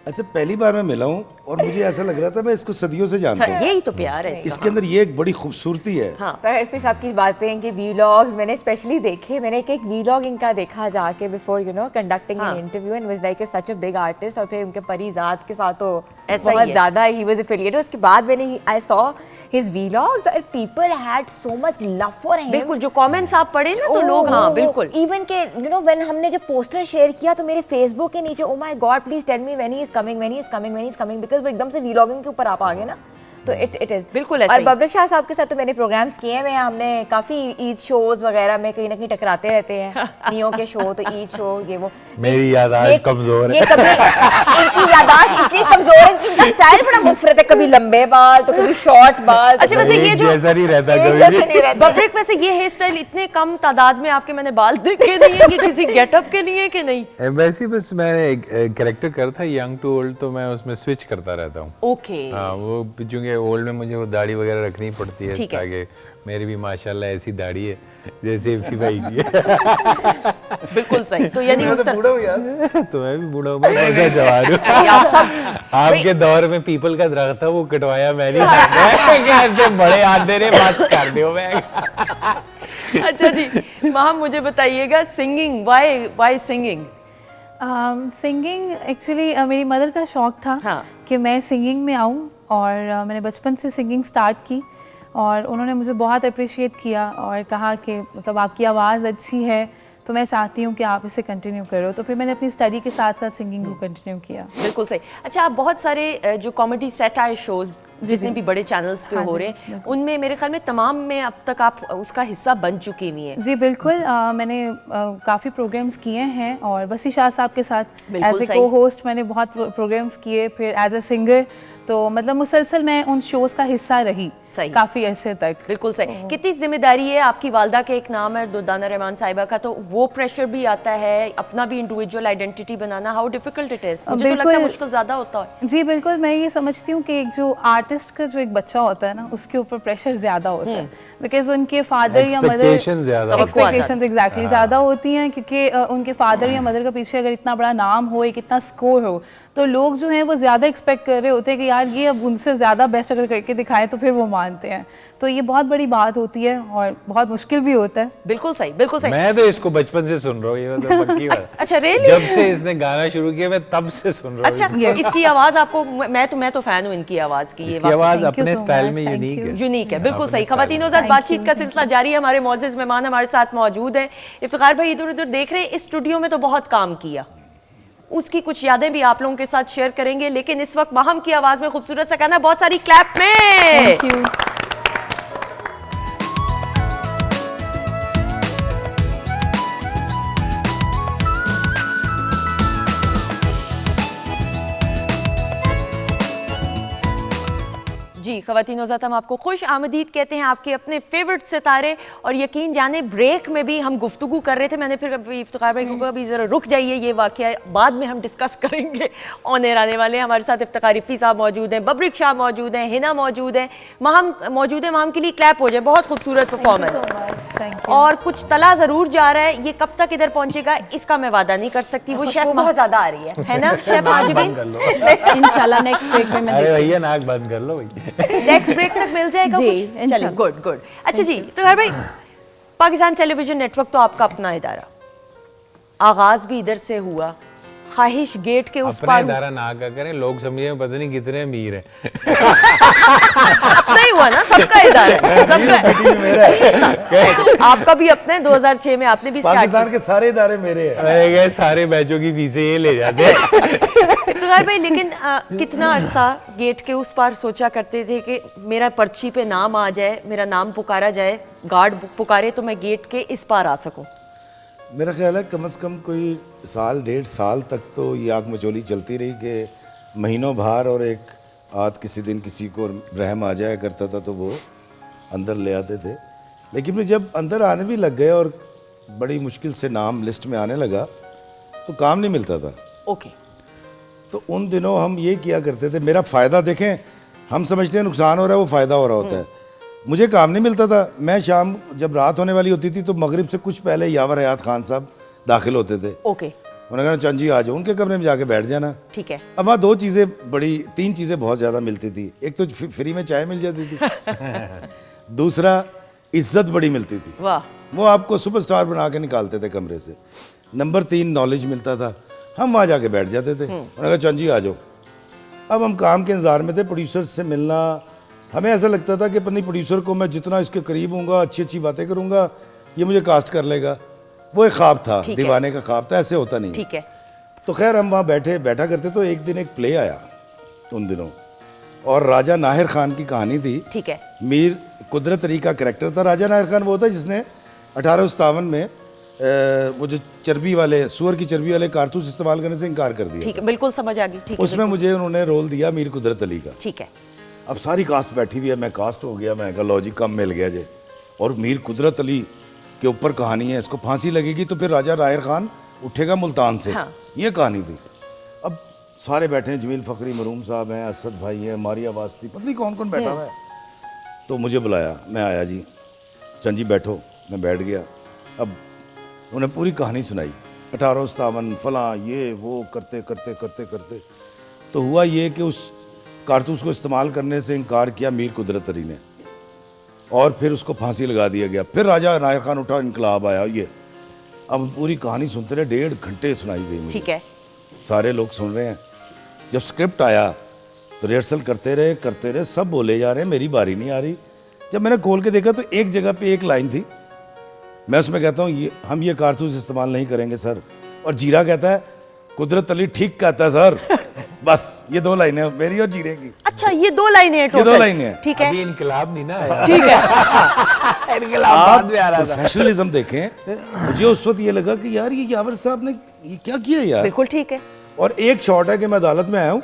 अच्छा पहली बार मैं मिला हूँ और मुझे ऐसा लग रहा था मैं इसको सदियों से जानता हूँ। यही तो प्यार है इसका। इसके अंदर ये एक बड़ी खूबसूरती है। हाँ सर हरफी साहब की बातें हैं कि वीलॉग्स मैंने स्पेशली देखे, मैंने एक वीलॉग इनका देखा जाके before conducting an interview and was like such a big artist, और फिर उनके परिजात के साथ तो ऐसा ही बहुत है। ज्यादा ही वाज एफिलिएटेड। उसके बाद मैंने I saw his vlogs and people had so much love for him. बिल्कुल, जो कमेंट्स आप पढ़े ना तो लोग, हाँ बिल्कुल, इवन के व्हेन हमने जब पोस्टर शेयर किया तो मेरे फेसबुक के नीचे oh my God please tell me when he is coming, when he is coming, when he is coming, because वो एकदम से व्लॉगिंग के ऊपर आप आ गए ना, तो इट इज बिल्कुल ऐसा और ही। बबरिक शाह साहब के साथ तो मैंने प्रोग्राम्स किए हैं, हमने काफी ईद शोज वगैरह में कहीं ना कहीं टकराते रहते हैं, नियो के शो तो ईद शो ये वो। मेरी याददाश्त कमजोर है। ये कभी इनकी याददाश्त इसलिए कमजोर है, इनका स्टाइल बड़ा मुख्तलिफ है, कभी लंबे बाल तो कभी शॉर्ट बाल। अच्छा वैसे ये एक जो जैसा नहीं रहता एक कभी जैसे भी। नहीं रहता। बबरिक, वैसे ये हेयर स्टाइल इतने कम तादाद में आपके मैंने बाल देखे नहीं है कि किसी गेटअप के लिए कि नहीं? वैसे ही बस मैं एक कैरेक्टर कर था यंग टू ओल्ड, तो मैं उसमें स्विच करता रहता हूँ। ओके हाँ, वो चूंकि ओल्ड में मुझे वो दाढ़ी वगैरह रखनी पड़ती है ठीक है। ताकि मेरी भी माशाल्लाह ऐसी दाढ़ी है जैसे इफ्ती भाई की है। बिल्कुल सही। तो यानी मैं उस तो बूढ़ा हूँ यार। तो मैं भी बूढ़ा हूँ, मैं कैसा जवान हूँ। आप सब आपके दौर में पीपल का दरख्त था, वो कटवाया मैंने। मैं कहते बड़े हाथ दे रहे, बस कर दो मैं। अच्छा जी माम, मुझे बताइएगा singing, why singing? Singing actually मेरी मदर का शौक था हाँ। कि मैं सिंगिंग में आऊँ, और मैंने बचपन से सिंगिंग स्टार्ट की, और उन्होंने मुझे बहुत अप्रिशिएट किया और कहा कि मतलब आपकी आवाज़ अच्छी है, तो मैं चाहती हूँ कि आप इसे कंटिन्यू करो। तो फिर मैंने अपनी स्टडी के साथ साथ सिंगिंग को कंटिन्यू किया। बिल्कुल सही। अच्छा, आप बहुत सारे जो कॉमेडी सेटायर शोज जितने भी बड़े चैनल्स पे हाँ हो जी, रहे हैं, उनमें मेरे ख्याल में तमाम में अब तक आप उसका हिस्सा बन चुकी हुई हैं। जी बिल्कुल, मैंने काफ़ी प्रोग्राम्स किए हैं, और वसी शाह साहब के साथ बिल्कुल एज ए सही। को होस्ट मैंने बहुत प्रोग्राम्स किए, फिर एज ए सिंगर, तो मतलब मुसलसल मैं उन शोज़ का हिस्सा रही सही। काफ़ी अरसे तक। बिल्कुल सही। कितनी जिम्मेदारी है, आपकी वालदा के एक नाम है दुर्दाना रहमान साहिबा का, तो वो प्रेशर भी आता है, अपना भी individual identity banana, how difficult it is? मुझे तो लगता है बिल्कुल। मुश्किल ज्यादा होता है। जी बिल्कुल, मैं ये समझती हूँ कि एक जो आर्टिस्ट का जो एक बच्चा होता है ना, उसके ऊपर प्रेशर ज़्यादा होता है, बिकॉज उनके फादर या मदर Expectations ज़्यादा होती हैं। एक्सपेक्टेशंस एग्जैक्टली ज़्यादा होती हैं, क्योंकि उनके फादर या मदर का पीछे अगर इतना बड़ा नाम हो, एक इतना स्कोर हो, तो लोग जो हैं वो ज़्यादा एक्सपेक्ट कर रहे होते हैं कि यार ये अब उनसे ज़्यादा बेस्ट अगर करके दिखाएं तो फिर वो मानते हैं। तो ये बहुत बड़ी बात होती है और बहुत मुश्किल भी होता है। बिल्कुल सही, बिल्कुल सही। मैं तो इसको बचपन से सुन रहा हूँ, ये तो पक्की बात। अच्छा really? जब से इसने गाना शुरू किया मैं तब से सुन रहा हूँ। अच्छा, इसकी आवाज आपको, मैं तो फैन हूँ इनकी आवाज की। ये इसकी आवाज Thank you अपने so स्टाइल much, में thank यूनिक you. है। यूनिक है, बिल्कुल अपने सही। style खवातीनो में। ज़ात Thank बातचीत you. का सिलसिला जारी है, हमारे मौजूद मेहमान हमारे साथ मौजूद हैं। इफ्तिखार भाई इधर उधर देख रहे हैं, इस स्टूडियो में तो बहुत काम किया, उसकी कुछ यादें भी आप लोगों के साथ शेयर करेंगे, लेकिन इस वक्त माहम की आवाज में खूबसूरत सा गाना, बहुत सारी क्लैप में। Thank you. जी खवातीनो ज़ात, हम आपको खुश आमदीद कहते हैं, आपके अपने फेवरेट सितारे। और यकीन जाने ब्रेक में भी हम गुफ्तगू कर रहे थे, मैंने फिर इफ्तिखार भाई को कहा अभी ज़रा रुक जाइए, ये वाक़या बाद में हम डिस्कस करेंगे। ऑन एयर आने वाले हैं। हमारे साथ इफ्तिखार इफ़ी साहब मौजूद हैं, बबरिक शाह मौजूद हैं, हिना मौजूद हैं, माहम मौजूद है। माहम के लिए क्लैप हो जाए, बहुत खूबसूरत परफॉर्मेंस। Thank you. और कुछ तला ज़रूर जा रहा है, ये कब तक इधर पहुँचेगा इसका मैं वादा नहीं कर सकती। वो शेफ बहुत ज्यादा आ रही है है ना, शेफ आज भी बंद कर लो। इंशाल्लाह नेक्स्ट ब्रेक में मैं अरे देखती भैया नाक बंद कर लो भाई। नेक्स्ट ब्रेक तक मिल जाएगा जी, कुछ? चलिए, इंशाल्लाह। Good good. अच्छा जी, तो यार भाई, पाकिस्तान टेलीविजन नेटवर्क तो आपका अपना इदारा, आगाज भी इधर से हुआ, ख्वाहिश गेट के उस अपना पार इदारा ना का करें, लोग समझे पता नहीं कितने अमीर हैं। अपना ही हुआ ना, सबका इदारा है, सबका है। मेरा है। आपका भी अपना है, 2006 में आपने भी स्टार्ट पाकिस्तान के सारे इदारे मेरे हैं। अरे गए सारे बैचों की फीसें ये ले जाते हैं। इफ्तिखार भाई, लेकिन कितना अरसा गेट के उस पार सोचा करते थे कि मेरा पर्ची पे नाम आ जाए, मेरा नाम पुकारा जाए, गार्ड पुकारे तो मैं गेट के इस पार आ सकूं। मेरा ख्याल है कम से कम कोई साल 1.5 साल तक तो ये आग मचोली चलती रही कि महीनों बाहर और एक आध किसी दिन किसी को रहम आ जाया करता था तो वो अंदर ले आते थे। लेकिन मैं जब अंदर आने भी लग गए और बड़ी मुश्किल से नाम लिस्ट में आने लगा तो काम नहीं मिलता था। ओके। तो उन दिनों हम ये किया करते थे, मेरा फ़ायदा देखें, हम समझते हैं नुकसान हो रहा है, वो फ़ायदा हो रहा होता है। मुझे काम नहीं मिलता था। मैं शाम जब रात होने वाली होती थी तो मगरिब से कुछ पहले यावर हयात खान साहब दाखिल होते थे। ओके। उन्होंने कहा चंद जी आ जाओ, उनके कमरे में जाके बैठ जाना। ठीक है। अब वहाँ तीन चीज़ें बहुत ज़्यादा मिलती थी। एक तो फ्री में चाय मिल जाती थी दूसरा इज्जत बड़ी मिलती थी, वाह। वो आपको सुपरस्टार बना के निकालते थे कमरे से। नंबर 3 नॉलेज मिलता था, हम वहाँ जाके बैठ जाते थे। उन्होंने कहा चंद जी आ जाओ। अब हम काम के इंतजार में थे, प्रोड्यूसर से मिलना, हमें ऐसा लगता था कि पता नहीं प्रोड्यूसर को मैं जितना इसके करीब हूँगा, अच्छी अच्छी बातें करूँगा, ये मुझे कास्ट कर लेगा। वो एक ख्वाब था, दीवाने का ख्वाब था, ऐसे होता नहीं। ठीक है। तो खैर हम वहाँ बैठा करते। तो एक दिन एक प्ले आया उन दिनों, और राजा नाहिर खान की कहानी थी। ठीक है। मीर कुदरत अली का कैरेक्टर था। राजा नाहिर खान वो था जिसने 1857 में वो जो चर्बी वाले, सुअर की चर्बी वाले कारतूस इस्तेमाल करने से इनकार कर दिया। ठीक है, बिल्कुल समझ आ गई। ठीक है। उसमें मुझे उन्होंने रोल दिया मीर कुदरत अली का। ठीक है। अब सारी कास्ट बैठी हुई है, मैं कास्ट हो गया, मैं कहा लो जी कम मिल गया जे। और मीर कुदरत अली के ऊपर कहानी है, इसको फांसी लगेगी तो फिर राजा नाहिर खान उठेगा मुल्तान से। हाँ। ये कहानी थी। अब सारे बैठे हैं, जमील फ़खरी मरूम साहब हैं, असद भाई हैं, मारिया वास्ती, पता नहीं कौन कौन बैठा हुआ है। तो मुझे बुलाया, मैं आया जी, चंद जी बैठो। मैं बैठ गया। अब उन्हें पूरी कहानी सुनाई, 1857 फलां ये वो करते करते करते करते तो हुआ ये कि उस कारतूस को इस्तेमाल करने से इनकार किया मीर कुदरत अली ने, और फिर उसको फांसी लगा दिया गया। फिर राजा नाहिर खान उठा, इनकलाब आया। ये अब पूरी कहानी सुनते रहे, 1.5 घंटे सुनाई गई मुझे। ठीक है। सारे लोग सुन रहे हैं। जब स्क्रिप्ट आया तो रिहर्सल करते रहे, सब बोले जा रहे हैं, मेरी बारी नहीं आ रही। जब मैंने खोल के देखा तो एक जगह पे एक लाइन थी, मैं उसमें कहता हूँ हम ये कारतूस इस्तेमाल नहीं करेंगे सर, और जीरा कहता है कुदरत अली ठीक कहता है सर। बस ये 2 लाइनें मेरी और जीरे की। अच्छा, ये 2 लाइनें हैं ये टोटल? 2 लाइनें हैं। ठीक है। अभी इनकलाब नहीं ना आया। ठीक है। इनकलाब बाद में आ रहा था। प्रोफेशनलिज्म देखें। मुझे उस वक्त ये लगा कि यार ये यावर साहब ने ये क्या किया यार। बिल्कुल ठीक है। और एक शॉट है कि मैं अदालत में आया हूँ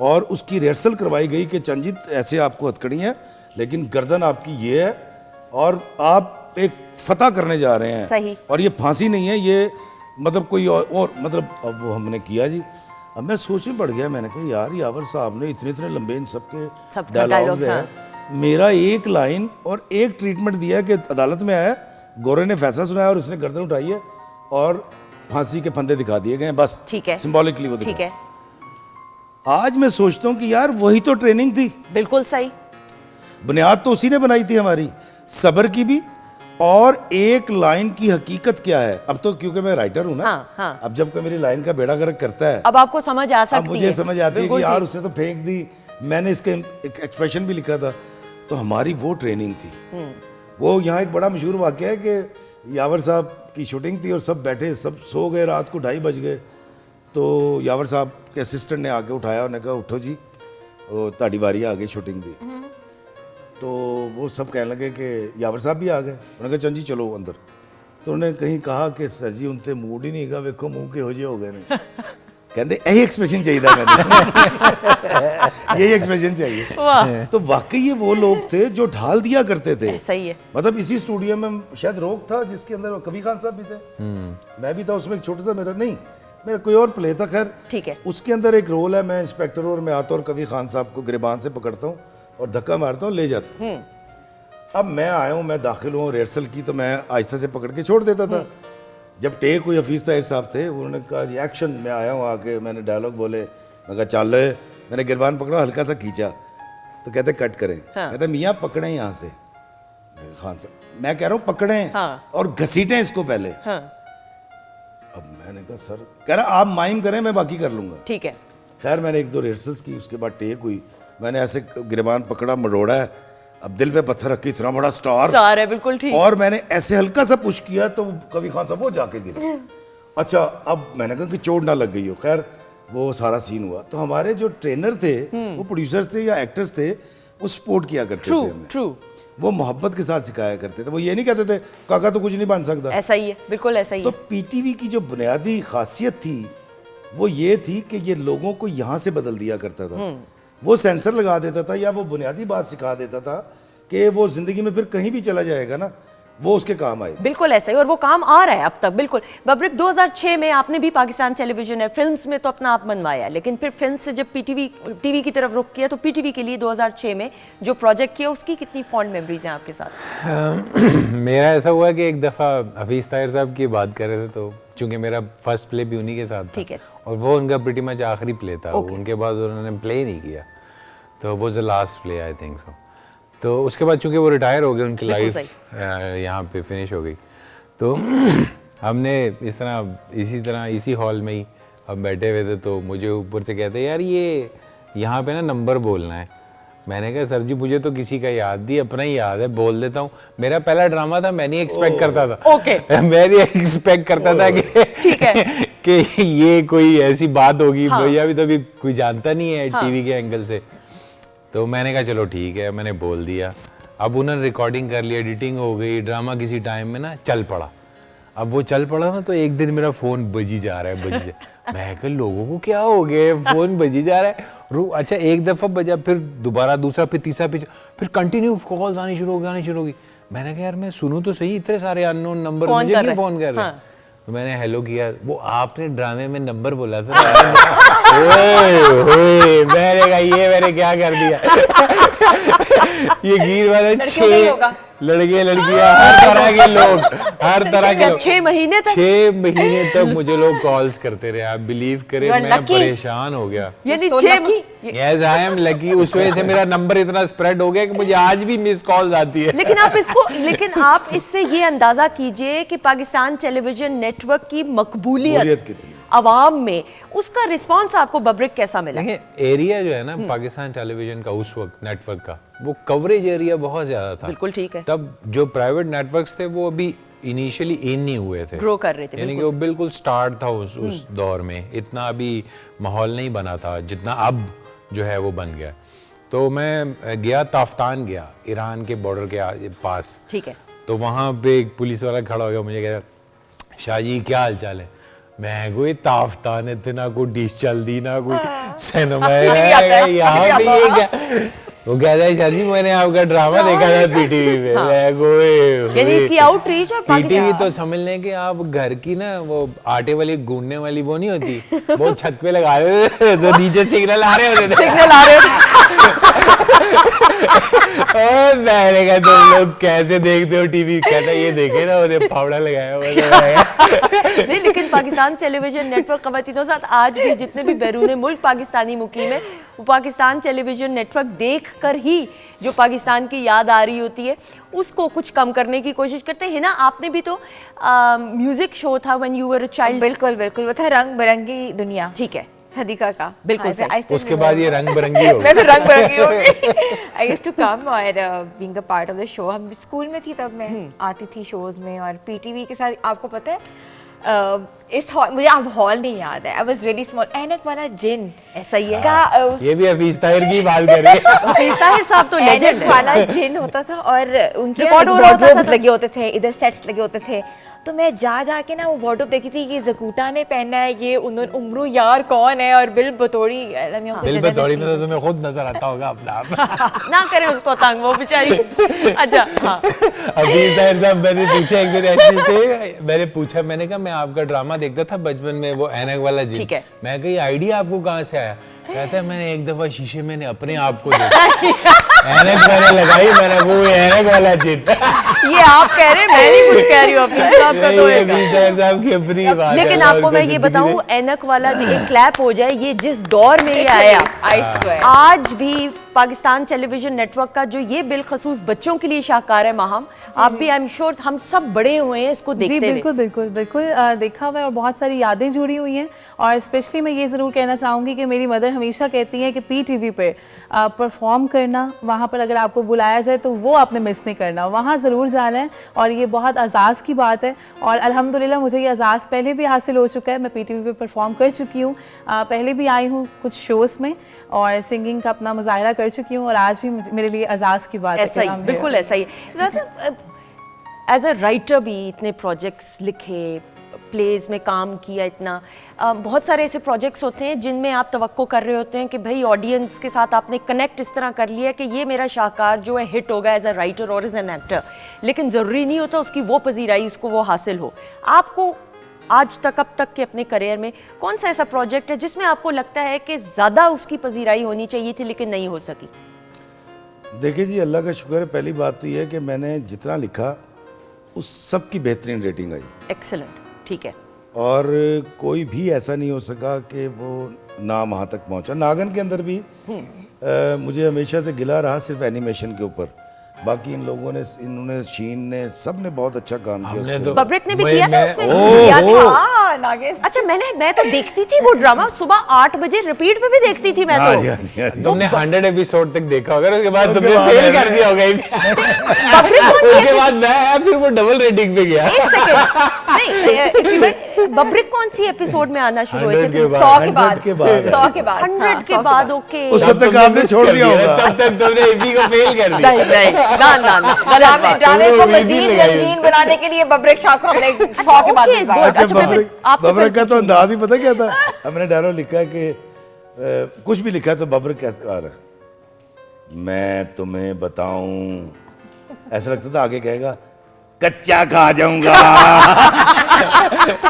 और उसकी रिहर्सल करवाई गई कि चंजित ऐसे आपको हथकड़ी है, लेकिन गर्दन आपकी ये है और आप एक फतह करने जा रहे हैं। सही। और ये फांसी नहीं है, ये मतलब कोई और मतलब। अब वो हमने किया जी। अब मैं सोचने पड़ गया, मैंने कहा यार यावर साहब ने इतने इतने लंबे इन सबके डायलॉग्स हैं, मेरा एक लाइन और एक ट्रीटमेंट दिया कि अदालत में आया, गोरे ने फैसला सुनाया और उसने गर्दन उठाई है और फांसी के फंदे दिखा दिए गए, बस। ठीक है। सिंबॉलिकली वो ठीक है। आज मैं सोचता हूँ कि यार वही तो ट्रेनिंग थी। बिल्कुल सही। बुनियाद तो उसी ने बनाई थी हमारी, सब्र की भी, और एक लाइन की हकीकत क्या है। अब तो क्योंकि मैं राइटर हूं ना। हाँ, हाँ। अब जब कोई मेरी लाइन का बेड़ा गर्क करता है, अब आपको समझ आ सकती है। अब मुझे समझ आती है बिल्कुल कि यार ठीक। उसने तो फेंक दी, मैंने इसके एक एक्सप्रेशन भी लिखा था। तो हमारी वो ट्रेनिंग थी। वो यहाँ एक बड़ा मशहूर वाक़या है कि यावर साहब की शूटिंग थी और सब बैठे, सब सो गए, रात को 2:30 बज गए। तो यावर साहब के असिस्टेंट ने आके उठाया, उन्होंने कहा उठो जी, वो ताड़ी वारी आ गई शूटिंग दी। तो वो सब कहने लगे कि यावर साहब भी आ गए। उन्होंने कहा चंद जी चलो अंदर। तो उन्होंने कहीं कहा कि सर जी उनते मूड ही नहीं गा, वेखो मुँह के हो जे हो गए ने। कहते यही एक्सप्रेशन चाहिए था मैंने। यही एक्सप्रेशन चाहिए। वाह। तो वाकई ये वो लोग थे जो ढाल दिया करते थे। सही है। मतलब इसी स्टूडियो में शायद रोक था जिसके अंदर कबीर खान साहब भी थे, मैं भी था उसमें। एक छोटा सा मेरा कोई और प्ले था। खैर ठीक है। उसके अंदर एक रोल है, मैं इंस्पेक्टर और मैं आता और कबीर खान साहब को गिरबान से पकड़ता हूँ और धक्का मारता हूँ, ले जाता हूँ। अब मैं आया हूँ, मैं दाखिल हूँ रिहर्सल की, तो मैं आहिस्ता से पकड़ के छोड़ देता था। जब टेक हुई, हफीज़ ताहिर साहब थे, उन्होंने कहा जी एक्शन। मैं आया हूँ, आके मैंने डायलॉग बोले, मैं कहा चल, मैंने गिरबान पकड़ा, हल्का सा खींचा, तो कहते कट करें। कहते मियाँ पकड़ें यहाँ से। मैं कहा खान साहब, मैं कह रहा हूँ पकड़ें और घसीटें इसको पहले। अब मैंने कहा सर, कह रहा आप माइम करें, मैं बाकी कर लूँगा। ठीक है। खैर मैंने 1-2 रिहर्सल्स की, उसके बाद टेक हुई, मैंने ऐसे गिरबान पकड़ा, मरोड़ा है, अब दिल पे पत्थर रख के, इतना बड़ा स्टार है, बिल्कुल ठीक। और मैंने ऐसे हल्का सा पुश किया तो कबीर खान साहब वो जाके गिरे। अच्छा, अब मैंने कहा कि चोट ना लग गई हो। खैर वो सारा सीन हुआ। तो हमारे जो ट्रेनर थे, वो प्रोड्यूसर्स थे या एक्टर्स थे, वो सपोर्ट किया करते थे हमें। ट्रू। वो मोहब्बत के साथ सिखाया करते थे। वो ये नहीं कहते थे काका तो कुछ नहीं बन सकता। ऐसा ही है, बिल्कुल ऐसा ही तो है। पीटीवी की जो बुनियादी खासियत थी वो ये थी कि ये लोगों को यहाँ से बदल दिया करता था। वो सेंसर लगा देता था या वो बुनियादी बात सिखा देता था कि वो जिंदगी में फिर कहीं भी चला जाएगा ना, वो उसके काम आए। बिल्कुल ऐसा ही, और वो काम आ रहा है अब तक। बिल्कुल बब्रिक, 2006 में आपने भी पाकिस्तान टेलीविजन है, फिल्म्स में तो अपना आप मनवाया, लेकिन फिर फिल्म से जब टीवी की तरफ रुख किया, तो पीटीवी के लिए 2006 में जो प्रोजेक्ट किया, उसकी कितनी फॉन्ड मेमोरीज हैं आपके साथ? मेरा ऐसा हुआ कि एक दफ़ा हफीज़ ताहिर साहब की बात कर रहे थे, तो चूंकि मेरा फर्स्ट प्ले भी उन्हीं के साथ था, ठीक है, और वो उनका प्रीटी मच आखिरी प्ले था, उनके बाद उन्होंने प्ले नहीं किया, तो वो the last play I think so. तो उसके बाद चूंकि वो रिटायर हो गए, उनकी लाइफ यहाँ पे फिनिश हो गई, तो हमने इसी हॉल में ही हम बैठे हुए थे, तो मुझे ऊपर से कहते यार ये यहाँ पे ना नंबर बोलना है। मैंने कहा सर जी मुझे तो किसी का याद नहीं, अपना ही याद है, बोल देता हूँ। मेरा पहला ड्रामा था, मैं नहीं एक्सपेक्ट करता था, मैं नहीं एक्सपेक्ट करता था कि ये कोई ऐसी बात होगी, भैया भी तो अभी कोई जानता नहीं है टीवी के एंगल से। तो मैंने कहा चलो ठीक है, मैंने बोल दिया। अब उन्होंने रिकॉर्डिंग कर लिया, एडिटिंग हो गई, ड्रामा किसी टाइम में ना चल पड़ा। अब वो चल पड़ा ना, तो एक दिन मेरा फ़ोन बजी जा रहा है, मैं कहा लोगों को क्या हो गया, फ़ोन बजी जा रहा है। अच्छा एक दफ़ा बजा, फिर दोबारा दूसरा, फिर तीसरा, फिर कंटिन्यू कॉल्स आनी शुरू होगी। मैंने कहा यार मैं सुनूँ तो सही, इतने सारे अननोन नंबर मुझे क्यों फ़ोन कर रहे हैं। तो मैंने हेलो किया, वो आपने ड्रामे में नंबर बोला था। मैंने कहा ये मैंने क्या कर दिया। ये गीत वाले 6 लड़के लड़कियां, हर तरह के लोग, हर तरह के लोग 6 महीने तक मुझे लोग कॉल्स करते रहे। आप बिलीव करें, मैं परेशान हो गया। यानी यस आई एम लकी। उस वजह से मेरा नंबर इतना स्प्रेड हो गया कि मुझे आज भी मिस कॉल्स आती है। लेकिन आप इससे ये अंदाजा कीजिए कि पाकिस्तान टेलीविजन नेटवर्क की मकबूलियत अवाम में, उसका रिस्पांस आपको बब्रिक कैसा मिला? देखिए एरिया जो है ना पाकिस्तान टेलीविजन का उस वक्त नेटवर्क का, वो कवरेज एरिया बहुत ज्यादा था। बिल्कुल ठीक है। तब जो प्राइवेट नेटवर्क्स थे वो अभी इनिशियली इन नहीं हुए थे, ग्रो कर रहे थे, यानी कि वो बिल्कुल स्टार्ट था उस दौर में। इतना अभी माहौल नहीं बना था जितना अब जो है वो बन गया। तो मैं गया, ताफ्तान गया, ईरान के बॉर्डर के पास, ठीक है। तो वहाँ पे एक पुलिस वाला खड़ा हो गया, मुझे कहता शाह जी क्या हाल चाल है। मैं कोई ताफ्तान इतना कोई डिश चल दी ना कोई सिनेमा है यहाँ भी ये क्या। वो कहता है शाह जी मैंने आपका ड्रामा देखा था पीटीवी पे। मैं कोई यानी इसकी आउटरीच और पीटीवी तो समझ लें कि आप घर की ना वो आटे वाली गूंदने वाली वो नहीं होती, वो छत पे लगा रहे थे तो नीचे सिग्नल आ रहे होते थे। मैंने कहा तुम लोग कैसे देखते हो टीवी। कहता ये देखे ना वो फावड़ा लगाया हुआ। नहीं, लेकिन पाकिस्तान टेलीविजन नेटवर्क ख़वातीनों साथ आज भी जितने भी बैरून मुल्क पाकिस्तानी मुकीम है, वो पाकिस्तान टेलीविजन नेटवर्क देख कर ही जो पाकिस्तान की याद आ रही होती है उसको कुछ कम करने की कोशिश करते हैं ना। आपने भी तो म्यूजिक शो था when you were a child. बिल्कुल बिल्कुल, वो था रंग बिरंगी दुनिया, ठीक है, सदीका का। बिल्कुल उसके बाद ये रंग बिरंगी हो गई। मैं भी रंग बिरंगी हो गई। आई यूज्ड टू कम और being a part of the show. हम स्कूल में थी तब मैं आती थी शोज में, और पीटीवी के साथ आपको पता है इस हॉल, मुझे अब हॉल नहीं याद है, आई वाज रियली स्मॉल, ऐनक वाला जिन, ऐसा ही है का ये भी हफीज ताहिर की बात कर रही है। हफीज ताहिर साहब तो लेजेंड है। वाला जिन होता था और उनके वार्डरोब्स लगे होते थे, इधर सेट्स लगे होते थे। तो मैं जा के ना वो वार्डरोब देखी थी, ये जकूटा ने पहना है, ये उम्रू यार कौन है, और बिल बतौड़ी में तो तुम्हें खुद नजर आता होगा अपना आप। ना करें उसको तंग, वो बेचारी। अच्छा हाँ, हफीज ताहिर साहब मैंने पूछा एक दिन ऐसे से, मैंने कहा मैं आपका ड्रामा देखता था बचपन में, वो ऐनक वाला जी। मैं कहा ये आइडिया आपको कहाँ से आया। कहता है मैंने एक दफा शीशे में अपने आप को देखा, ऐनक मैंने लगाई, मैंने वो ऐनक वाला जिन। ये आप कह रहे हैं, मैं नहीं कुछ कह रही हूँ लेकिन आपको मैं ये बताऊं, ऐनक वाला एक क्लैप हो जाए, ये जिस दौर में ये आया, आज भी पाकिस्तान टेलीविजन नेटवर्क का जो ये बिलखसूस बच्चों के लिए शाहकार है माहम, आप भी आई एम श्योर हम सब बड़े हुए हैं इसको देखते हुए। बिल्कुल बिल्कुल बिल्कुल देखा हुआ है, और बहुत सारी यादें जुड़ी हुई हैं। और स्पेशली मैं ये ज़रूर कहना चाहूँगी कि मेरी मदर हमेशा कहती हैं कि पीटीवी पे परफॉर्म करना, वहाँ पर अगर आपको बुलाया जाए तो वो आपने मिस नहीं करना, वहाँ ज़रूर जाना है। और ये बहुत एजाज़ की बात है, और अल्हम्दुलिल्लाह मुझे ये एजाज़ पहले भी हासिल हो चुका है। मैं पीटीवी पे परफॉर्म कर चुकी हूँ, पहले भी आई हूँ कुछ शोज़ में, और सिंगिंग का अपना मुजाहिरा कर चुकी हूँ, और आज भी मेरे लिए एजाज़ की बात है। ऐसा ही, बिल्कुल ऐसा ही। वैसे एज अ राइटर भी इतने प्रोजेक्ट्स लिखे, प्लेज में काम किया इतना, बहुत सारे ऐसे प्रोजेक्ट्स होते हैं जिनमें आप तवक्को कर रहे होते हैं कि भाई ऑडियंस के साथ आपने कनेक्ट इस तरह कर लिया कि ये मेरा शाहकार जो है हिट होगा एज अ राइटर और एज एन एक्टर, लेकिन ज़रूरी नहीं होता उसकी वो पजीराई उसको वो हासिल हो। आपको आज तक, अब तक के अपने करियर में कौन सा ऐसा प्रोजेक्ट है जिसमें आपको लगता है कि ज़्यादा उसकी पजीराई होनी चाहिए थी लेकिन नहीं हो सकी? देखिए जी, अल्लाह का शुक्र है, पहली बात तो ये है कि मैंने जितना लिखा उस सब की बेहतरीन रेटिंग आई, एक्सेलेंट, ठीक है। और कोई भी ऐसा नहीं हो सका कि वो नाम वहाँ तक पहुँचा। नागन के अंदर भी मुझे हमेशा से गिला रहा सिर्फ एनिमेशन के ऊपर, बाकी इन लोगों ने, इन्होंने, शीन ने, सब ने बहुत अच्छा काम किया उसके अंदर। बब्रिक ने भी किया था उसमें? किया था, हाँ, नागिन। अच्छा, मैं तो देखती थी वो ड्रामा, सुबह 8 बजे रिपीट पे भी देखती थी मैं हाँ तो। जी, हाँ जी, हाँ जी। तुमने 100 एपिसोड तक देखा होगा, उसके बाद उसके तुमने बाद फेल मैंने- कर दिया होगा। बब्रिक कौन सी उसके बाद मैं फिर वो डबल रेटिंग पे गया। एक सेकंड, नहीं, बब्रिक कौन सी एपिसोड में आना शुरू हुए 100 थे? के बाद। 100 के बाद, 100 के बाद। 100 के बाद, 100 हाँ, के बाद, ओके। उस हद तक आपने छोड़ दिया होगा। तब तक तुमने एपी को फेल कर दिया। नहीं नहीं, ना गलत बात। ड्रामे को तुमने मजीद उम्मीद लगाई। रंगीन बनाने के लिए बब्रिक शाह को हमने 100 के बाद ओके, बुलवाया। गुड। अच्छा, मैं फिर आपसे बब्रिक का तो पूछूंगी। अंदाज ही पता क्या था, हमने डायलॉग लिखा है कि कुछ भी लिखा है तो बब्रिक कैसे आ रहा है, मैं तुम्हें बताऊं, ऐसा लगता था आगे कहेगा कच्चा खा जाऊंगा।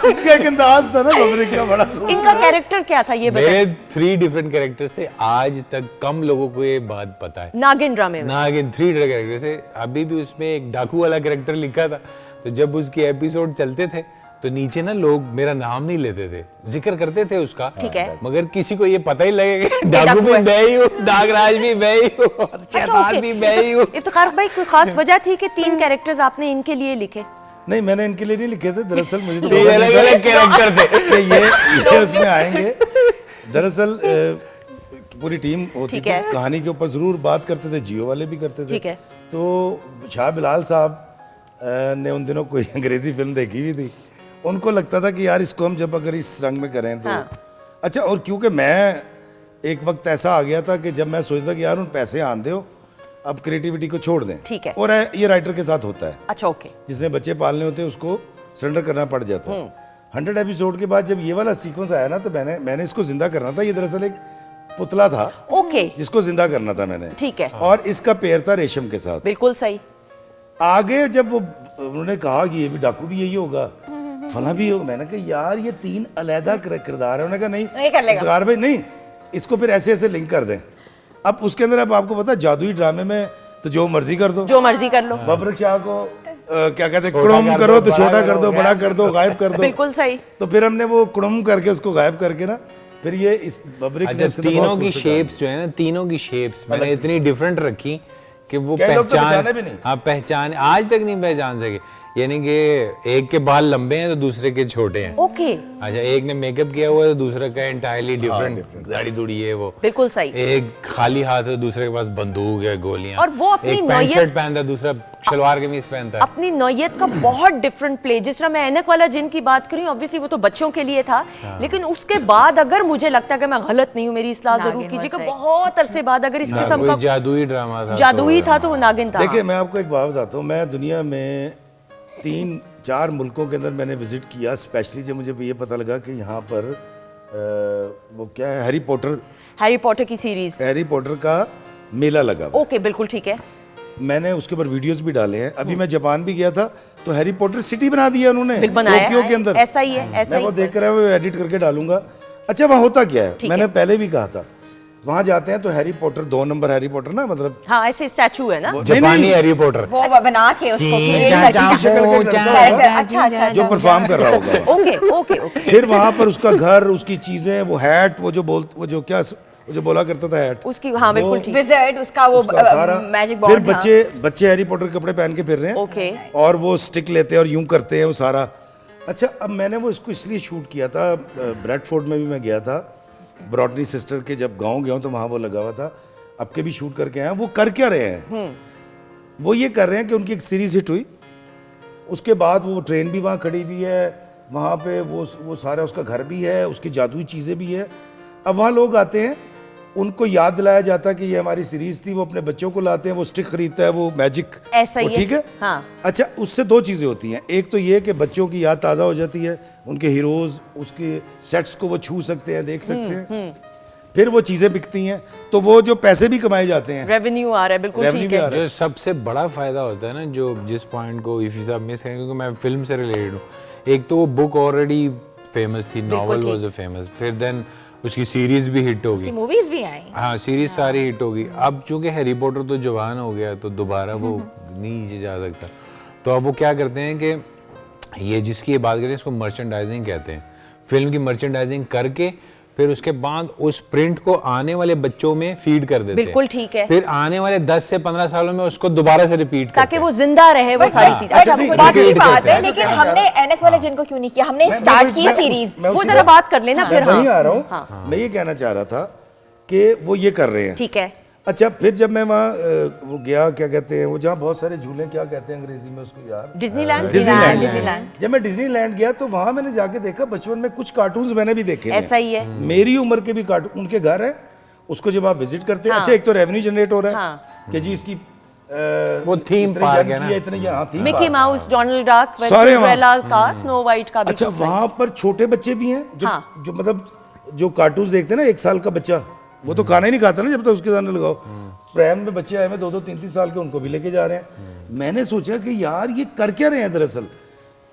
इसका एक अंदाज था ना बब्रिक का बड़ा। इनका कैरेक्टर क्या था ये बताइए? मेरे 3 डिफरेंट कैरेक्टर से आज तक कम लोगों को ये बात पता है। नागिन ड्रामे में नागिन 3 कैरेक्टर से अभी भी उसमें एक डाकू वाला कैरेक्टर लिखा था, तो जब उसके एपिसोड चलते थे तो नीचे ना लोग मेरा नाम नहीं लेते थे, जिक्र करते थे उसका, ठीक है। मगर किसी को ये पता ही लगेगा डाकू भी मैं ही हूँ, नागराज भी मैं ही हूँ, और अच्छा, शैतान ओके। भी मैं ही हूँ। इफ्तिखार भाई, कोई खास वजह थी कि 3 कैरेक्टर्स आपने इनके लिए लिखे? नहीं, मैंने इनके लिए नहीं लिखे थे, दरअसल मुझे तो ये पता नहीं था अलग-अलग कैरेक्टर थे। कि ये उसमें आएंगे। दरअसल पूरी टीम होती ठीक थी, है। कहानी के ऊपर जरूर बात करते थे, जियो वाले भी करते थे। ठीक है। तो शाह बिलाल साहब ने उन दिनों कोई अंग्रेजी फिल्म देखी हुई थी, उनको लगता था कि यार इसको हम जब अगर इस रंग में करें तो अच्छा। और क्योंकि मैं एक वक्त ऐसा आ गया था कि जब मैं सोचता कि यार उन पैसे आन दो, अब क्रिएटिविटी को छोड़ दें। ठीक है। और ये राइटर के साथ होता है, अच्छा, ओके। जिसने बच्चे पालने होते हैं उसको सरेंडर करना पड़ जाता है। 100 एपिसोड के बाद जब ये वाला सीक्वेंस आया ना, तो मैंने इसको जिंदा करना था। ये दरअसल एक पुतला था ओके, जिसको जिंदा करना था मैंने, ठीक है। और इसका पैर था रेशम के साथ। बिल्कुल सही। आगे जब वो उन्होंने कहा कि ये भी डाकू भी यही होगा, फला भी होगा, मैंने कहा यार ये 3 अलहदा किरदार है। उन्होंने कहा नहीं कर लेगा। इफ्तिखार भाई नहीं, इसको फिर ऐसे ऐसे लिंक कर दें। अब उसके अंदर, अब आपको पता है जादुई ड्रामे में तो जो मर्जी कर दो, जो मर्जी कर लो। बब्रिक शाह को क्या कहते हैं, कुड़ुम करो तो छोटा कर दो, बड़ा कर दो, गायब कर दो। बिल्कुल सही। तो फिर हमने वो कुड़ुम करके उसको गायब करके ना, फिर ये इस बब्रिक ने अच्छा, उसके अंदर तीनों बहुत की कुछ सिखाया। शेप्स जो है ना, तीनों की शेप्स मैंने इतनी डिफरेंट रखी कि वो कई लोग तो पहचान, पहचाने भी नहीं। हाँ पहचान आज तक नहीं पहचान सके। यानी कि एक के बाल लंबे हैं तो दूसरे के छोटे हैं। ओके, अच्छा, एक ने मेकअप किया हुआ है तो दूसरे का एंटायरली डिफरेंट दाढ़ी दूढ़ी है वो। बिल्कुल सही। एक खाली हाथ है, दूसरे के पास बंदूक है, गोलियां। और वो अपनी एक पैंट नौयत- शर्ट पहनता है, दूसरा शलवार कमीज पहनता है। अपनी नौयत का बहुत डिफरेंट प्ले। जिस तरह मैं ऐनक वाला जिन की बात करी, ऑब्वियसली वो तो बच्चों के लिए था, लेकिन उसके बाद अगर मुझे लगता है कि मैं गलत नहीं हूँ, मेरी इस्लाह जरूर नागिन कीजिएगा, was बहुत अरसे बाद अगर इस किस्म कोई का जादुई ड्रामा था, जादुई था तो वो नागिन था। देखिए, मैं आपको एक बात बताता हूँ, मैं दुनिया में 3-4 मुल्कों के अंदर मैंने विजिट किया, स्पेशली जब मुझे ये पता लगा कि यहाँ पर वो क्या है, हैरी पॉटर की सीरीज। का मेला लगा हुआ। ओके, बिल्कुल ठीक है। मैंने उसके ऊपर वीडियोस भी डाले हैं। अभी मैं जापान भी गया था तो हैरी पॉटर सिटी बना दिया उन्होंने बिल बनाया टोक्यो के अंदर। ऐसा ही है, ऐसा मैं ही। वो देख कर वो एडिट करके डालूंगा। अच्छा, वहाँ होता क्या है, ठीक मैंने है। पहले भी कहा था, वहाँ जाते हैं तो Harry Potter 2 number Harry Potter ना, मतलब हाँ, ऐसे स्टैचू है ना। जापानी हैरी पॉटर। वो बना के उसको create जा- करके- जा- शक्ल का लड़का Character, होगा, अच्छा अच्छा जो परफॉर्म कर रहा होगा। Okay okay okay. फिर वहाँ पर उसका घर, उसकी चीजें, वो हैट, वो जो बोला करता था हैट उसकी, हाँ बिल्कुल ठीक। विज़र्ड उसका वो उसका सारा। मैजिक फिर बॉन्ड बच्चे हैरी पॉटर के कपड़े पहन के फिर रहे हैं। ओके। और वो स्टिक लेते हैं और यूं करते हैं वो सारा। अच्छा, अब मैंने वो इसको इसलिए शूट किया था, ब्रैडफोर्ड में भी मैं गया था, ब्रॉडनी सिस्टर के जब गांव गया हूं तो वहाँ वो लगा हुआ था। अब के भी शूट करके आए हैं। वो कर क्या रहे हैं, वो ये कर रहे हैं कि उनकी एक सीरीज हिट हुई, उसके बाद वो ट्रेन भी वहाँ खड़ी हुई है, वहाँ पे वो सारा उसका घर भी है, उसकी जादुई चीज़ें भी है। अब वहाँ लोग आते हैं उनको याद दिलाया जाता कि ये हमारी सीरीज थी, वो अपने बच्चों को लाते हैं, वो स्टिक खरीदता है, वो मैजिक, ऐसा ही वो ठीक है। हाँ। अच्छा, उससे दो चीज़ें होती हैं, एक तो ये कि बच्चों की याद ताज़ा हो जाती है, उनके हीरोज़, उसके सेट्स को वो छू सकते हैं, देख सकते हैं, फिर वो चीज़ें बिकती हैं, तो वो जो पैसे भी कमाए जाते हैं, रेवेन्यू आ रहा है, बिल्कुल रेवेन्यू ठीक भी आ है। रहा है। जो सबसे बड़ा फायदा होता है ना, जो जिस पॉइंट को इफ़ी साहब मिस करें, क्योंकि मैं फिल्म से रिलेटेड हूँ, एक तो वो बुक ऑलरेडी फेमस थी, नॉवल वाज फेमस, फिर देन उसकी सीरीज भी हिट होगी, मूवीज भी आई। हाँ सीरीज सारी हिट होगी। अब चूंकि हैरी पॉटर तो जवान हो गया, तो दोबारा वो नीचे जा सकता, तो अब वो क्या करते हैं कि ये जिसकी ये बात करें, इसको मर्चेंडाइजिंग कहते हैं, फिल्म की मर्चेंडाइजिंग करके फिर उसके बाद उस प्रिंट को आने वाले बच्चों में फीड कर देते हैं। बिल्कुल ठीक है। फिर आने वाले 10 से 15 सालों में उसको दोबारा से रिपीट करते ताकि हैं। वो जिंदा रहे वो सारी चीजें। अच्छा, अच्छा, नहीं, बात repeat की बात करते है, हैं। लेकिन हमने एनक वाले जिन को क्यों नहीं किया? हमने स्टार्ट की सीरीज, मैं वो उसी जरा बात कर लेना फिर। मैं वहीं हाँ आ रहा हूँ। मैं ये कहना चाह रहा था कि वो ये कर रहे हैं। ठीक है। अच्छा, फिर जब मैं वहाँ वो गया, क्या कहते हैं वो, जहाँ बहुत सारे झूले, क्या कहते हैं अंग्रेजी में उसको यार, डिज्नीलैंड। डिज्नीलैंड। जब मैं डिज्नीलैंड गया तो वहाँ मैंने जाके देखा, बचपन में कुछ कार्टून्स मैंने भी देखे हैं। ऐसा ही है। मेरी उम्र के भी कार्टून उनके घर है, उसको जब आप विजिट करते हैं, हाँ। अच्छा एक तो रेवेन्यू जनरेट हो रहा है हाँ। कि जी इसकी वो थीम पार्क है ना, इतने यहाँ theme Mickey park. Mouse, Donald duck, सारे वहाँ। सिंड्रेला का, स्नो वाइट का भी। अच्छा, कुछ है। वहाँ पर छोटे बच्चे भी हैं जो हाँ। जो मतलब जो कार्टून्स देखते हैं ना, 1 साल का बच्चा वो तो खाना ही नहीं खाता ना जब तक उसके सामने लगाओ। प्राइम में बच्चे आए हैं 2-2, 3-3 साल के, उनको भी लेके जा रहे हैं। मैंने सोचा कि यार ये कर क्या रहे हैं दरअसल।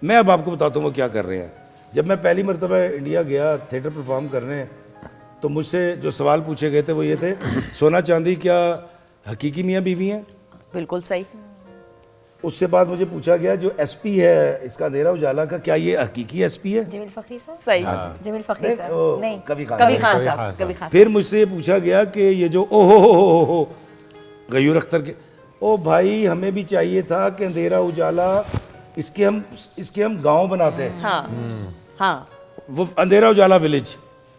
मैं अब आपको बताता हूँ वो क्या कर रहे हैं। जब मैं पहली मरतबा इंडिया गया थिएटर परफॉर्म करने, तो मुझसे जो सवाल पूछे गए थे वो ये थे, सोना चांदी क्या हकीकी मियाँ बीवी हैं? बिल्कुल सही। उससे बाद मुझे पूछा गया जो एसपी है इसका अंधेरा उजाला का, क्या ये हकीकी एसपी है? जमील फखरी साहब। सही। जमील फखरी नहीं, साहब वो नहीं, कभी खान कभी साहब। खान साहब। कभी खान फिर मुझसे ये पूछा गया कि ये जो ओहो गयूर अख्तर के, ओ भाई हमें भी चाहिए था कि अंधेरा उजाला इसके हम गांव बनाते हैं। हाँ हाँ। वो अंधेरा उजाला विलेज,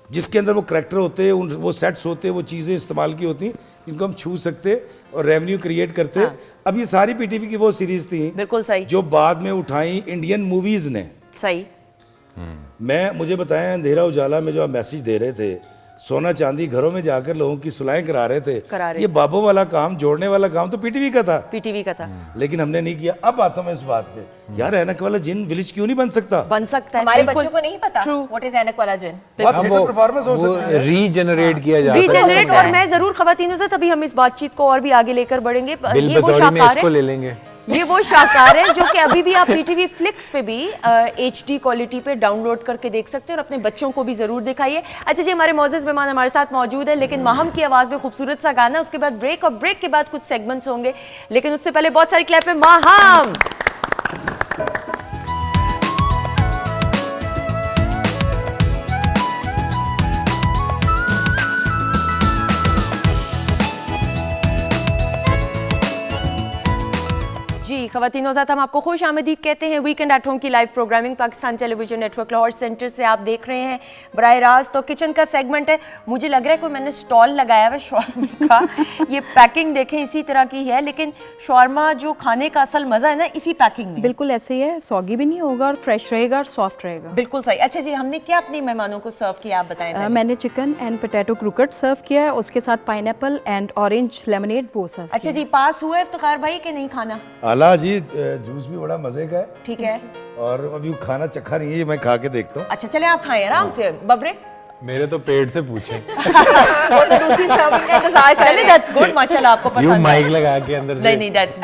जिसके अंदर वो करैक्टर होते हैं, वो सेट्स होते हैं, वो चीज़ें इस्तेमाल की होती, इनको हम छू सकते और रेवेन्यू क्रिएट करते। हाँ। अब ये सारी पीटीवी की वो सीरीज थी बिल्कुल सही। जो बाद में उठाई इंडियन मूवीज ने। सही। मुझे बताएं, अंधेरा उजाला में जो आप मैसेज दे रहे थे, सोना चांदी घरों में जाकर लोगों की सुलाएं करा रहे थे, ये बाबों वाला काम, जोड़ने वाला काम तो पीटीवी का था, पीटीवी का था। लेकिन हमने नहीं किया। अब आता हूं मैं इस बात पे, यार ऐनक वाला जिन विलेज क्यों नहीं बन सकता? बन सकता है। हमारे बिल्कुल। बच्चों को नहीं पता True। व्हाट इज एनक वाला जिन। वहाँ थिएटर परफॉर्मेंस हो सकता है। रीजनरेट किया जा सकता रीजनरेट। है। और मैं जरूर खवातीनों से तभी हम इस बातचीत को और भी आगे लेकर बढ़ेंगे। बिल ये वो बतौरी में शाहकार इसको है, ले लेंगे। ये वो शाहकार है जो कि अभी भी आप पीटीवी फ्लिक्स पे भी HD क्वालिटी पे डाउनलोड करके देख सकते हैं, और अपने बच्चों को भी जरूर दिखाइए। अच्छा जी, हमारे मौजूद मेहमान हमारे साथ मौजूद है, लेकिन माहम की आवाज में खूबसूरत सा गाना, उसके बाद ब्रेक, और ब्रेक के बाद कुछ सेगमेंट्स होंगे, लेकिन उससे पहले बहुत सारी क्लैप है। माहम जी, खवातीन और हम आपको खुश आमदीद कहते हैं। वीकेंड एट होम की live programming Pakistan television network Lahore centre से आप देख रहे हैं बराह रास्त। तो किचन का सेगमेंट है। मुझे लग रहा है कोई मैंने स्टॉल लगाया हुआ शॉर्मा का। ये पैकिंग देखें इसी तरह की है, लेकिन शॉर्मा जो खाने का असल मजा है ना, इसी पैकिंग में। बिल्कुल ऐसे ही है, सॉगी भी नहीं होगा और फ्रेश रहेगा और सॉफ्ट रहेगा। बिल्कुल सही। अच्छा जी, हमने क्या अपने मेहमानों को सर्व किया, आप बताएं पहले। मैंने चिकन एंड पोटैटो क्रूकेट सर्व किया है, उसके साथ पाइनएप्पल एंड ऑरेंज लेमनेड वो सर्व। अच्छा जी, पास हुआ है इफ्तिखार भाई कि नहीं खाना? आला जी, जूस भी बड़ा मजे का है, ठीक है। और अभी खाना चखा नहीं है, मैं खा के देखता हूँ। अच्छा चले, आप खाएं आराम से। बबरे मेरे तो पेट से पूछे। वो तो दूसरी सर्विंग का इंतजार कर रहे हैं। दैट्स गुड, माशाल्लाह आपको यू पसंद माइक है। लगा के अंदर से। नहीं नहीं, that's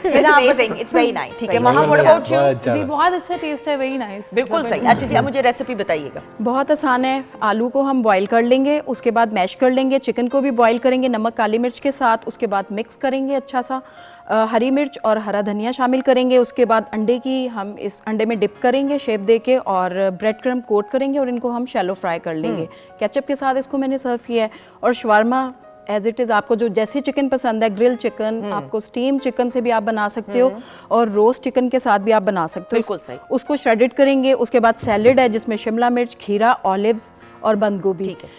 It's amazing, it's very nice, ठीक है। very महा, nice. What about you? बहुत जी अच्छा। बहुत अच्छा टेस्ट है, वेरी नाइस। बिल्कुल सही। अच्छा जी, अब मुझे रेसिपी बताइएगा। बहुत आसान है। आलू को हम बॉईल कर लेंगे, उसके बाद मैश कर लेंगे, चिकन को भी बॉईल करेंगे नमक काली मिर्च के साथ, उसके बाद मिक्स करेंगे अच्छा सा, हरी मिर्च और हरा धनिया शामिल करेंगे, उसके बाद अंडे की हम इस अंडे में डिप करेंगे शेप देके, और ब्रेड क्रम्ब कोट करेंगे और इनको हम शैलो फ्राई कर लेंगे। केचप के साथ इसको मैंने सर्व किया है। और शवारमा एज इट इज़, आपको जो जैसे चिकन पसंद है, ग्रिल चिकन, आपको स्टीम चिकन से भी आप बना सकते हो और रोस्ट चिकन के साथ भी आप बना सकते हो। बिल्कुल सही। उसको श्रेडेड करेंगे, उसके बाद सैलेड है जिसमें शिमला मिर्च, खीरा, ऑलिव्स और बंद गोभी। ठीक है।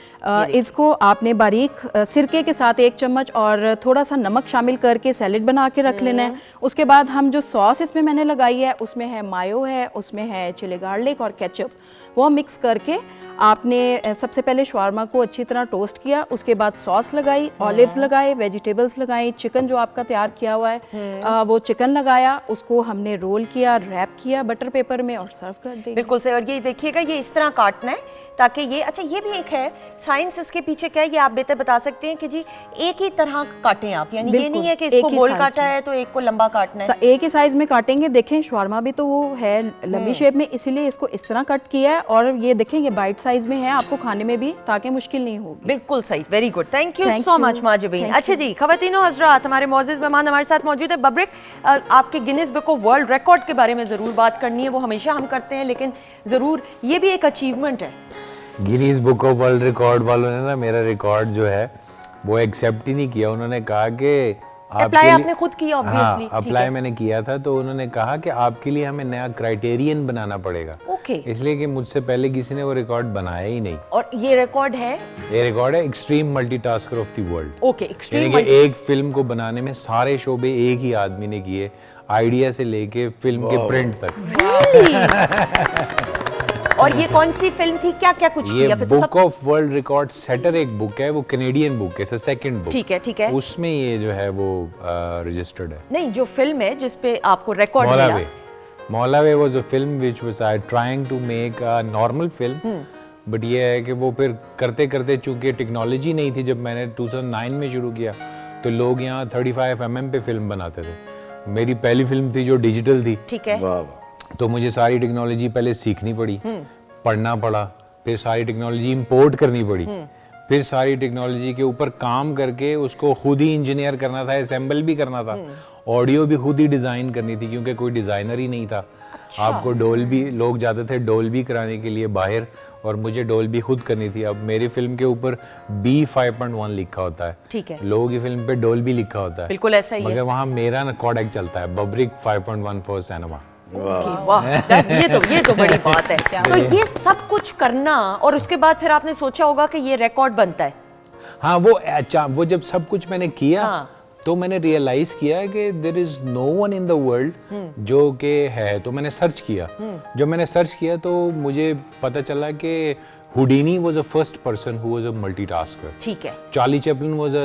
इसको आपने बारीक सिरके के साथ 1 चम्मच और थोड़ा सा नमक शामिल करके सैलेड बना के रख लेना है। उसके बाद हम जो सॉस इसमें मैंने लगाई है, उसमें है मायो है, उसमें है चिली गार्लिक और केचप, वो मिक्स करके आपने सबसे पहले शवारमा को अच्छी तरह टोस्ट किया, उसके बाद सॉस लगाई, ऑलिव्स लगाए, वेजिटेबल्स लगाई, चिकन जो आपका तैयार किया हुआ है वो चिकन लगाया, उसको हमने रोल किया, रैप किया बटर पेपर में और सर्व कर दिया। बिल्कुल सही। और ये देखिएगा, ये इस तरह काटना है ताकि ये, अच्छा ये भी एक है साइंस इसके पीछे क्या है, ये आप बेहतर बता सकते हैं कि जी एक ही तरह काटें आप, यानी ये नहीं है कि इसको गोल काटा है तो एक को लंबा काटना है। एक ही साइज में काटेंगे। देखें शवारमा भी तो वो है लंबी शेप में, इसीलिए इसको इस तरह कट किया है। और ये देखें ये बाइट साइज में है, आपको खाने में भी ताकि मुश्किल नहीं होगी। बिल्कुल सही, very good, thank you so much माजिबीन। अच्छा जी, खवातीनो हजरात, हमारे मौजूद मेहमान हमारे साथ मौजूद है बब्रिक। आपके Guinness book of world record के बारे में ज़रूर बात करनी है, वो हमेशा हम करते हैं, लेकिन ज़रूर ये भी एक अचीवमेंट है। Guinness book of world record वालों ने ना मेरा रिकॉर्ड जो है वो एक्सेप्ट ही नहीं किया। उन्होंने कहा कि अप्लाई आपने खुद किया ऑब्वियसली। हाँ, अप्लाई मैंने किया था, तो उन्होंने कहा कि आपके लिए हमें नया क्राइटेरियन बनाना पड़ेगा। ओके। इसलिए कि मुझसे पहले किसी ने वो रिकॉर्ड बनाया ही नहीं। और ये रिकॉर्ड है? ये रिकॉर्ड है extreme multitasker of the world. Okay, extreme. यानी कि एक फिल्म को बनाने में सारे शोबे एक ही आदमी ने किए, आइडिया से लेके फिल्म के प्रिंट तक। और ये कौन सी फिल्म थी, क्या क्या कुछ ये किया? फिर तो book of world record setter एक बुक है, वो कैनेडियन बुक है, सेकंड बुक। ठीक है, ठीक है। उसमें ये जो है वो रजिस्टर्ड है। नहीं, जो फिल्म है जिस पे आपको रिकॉर्ड मिला, मौलावे was a film which was I trying to make a normal film, but ये है कि वो फिर करते करते, चूंकि टेक्नोलॉजी नहीं थी, जब मैंने 2009 में शुरू किया तो लोग यहाँ 35 mm पे फिल्म बनाते थे। मेरी पहली फिल्म थी जो डिजिटल थी। ठीक है। वाह वाह। तो मुझे सारी टेक्नोलॉजी पहले सीखनी पड़ी, पढ़ना पड़ा, फिर सारी टेक्नोलॉजी इंपोर्ट करनी पड़ी, फिर सारी टेक्नोलॉजी के ऊपर काम करके उसको खुद ही इंजीनियर करना था, असेंबल भी करना था, ऑडियो भी खुद ही डिज़ाइन करनी थी क्योंकि कोई डिज़ाइनर ही नहीं था। अच्छा। आपको डोल्बी, लोग जाते थे डोल्बी कराने के लिए बाहर, और मुझे डोल्बी खुद करनी थी। अब मेरी फिल्म के ऊपर B5.1 लिखा होता है, ठीक है, लोगों की फिल्म पे डोल्बी लिखा होता है, बिल्कुल ऐसा ही है, मगर वहाँ मेरा कोडेक चलता है, बब्रिक 5.1 फॉर सिनेमा। वाह, ये तो बड़ी बात है। तो ये सब कुछ करना, और उसके बाद फिर आपने सोचा होगा कि ये रिकॉर्ड बनता है। हाँ, वो जब सब कुछ मैंने किया, हाँ, तो मैंने रियलाइज किया कि there is no one in the world जो कि है। तो मैंने सर्च किया, जब मैंने सर्च किया तो मुझे पता चला कि Houdini was the first person who was a multitasker. ठीक है। Charlie Chaplin was a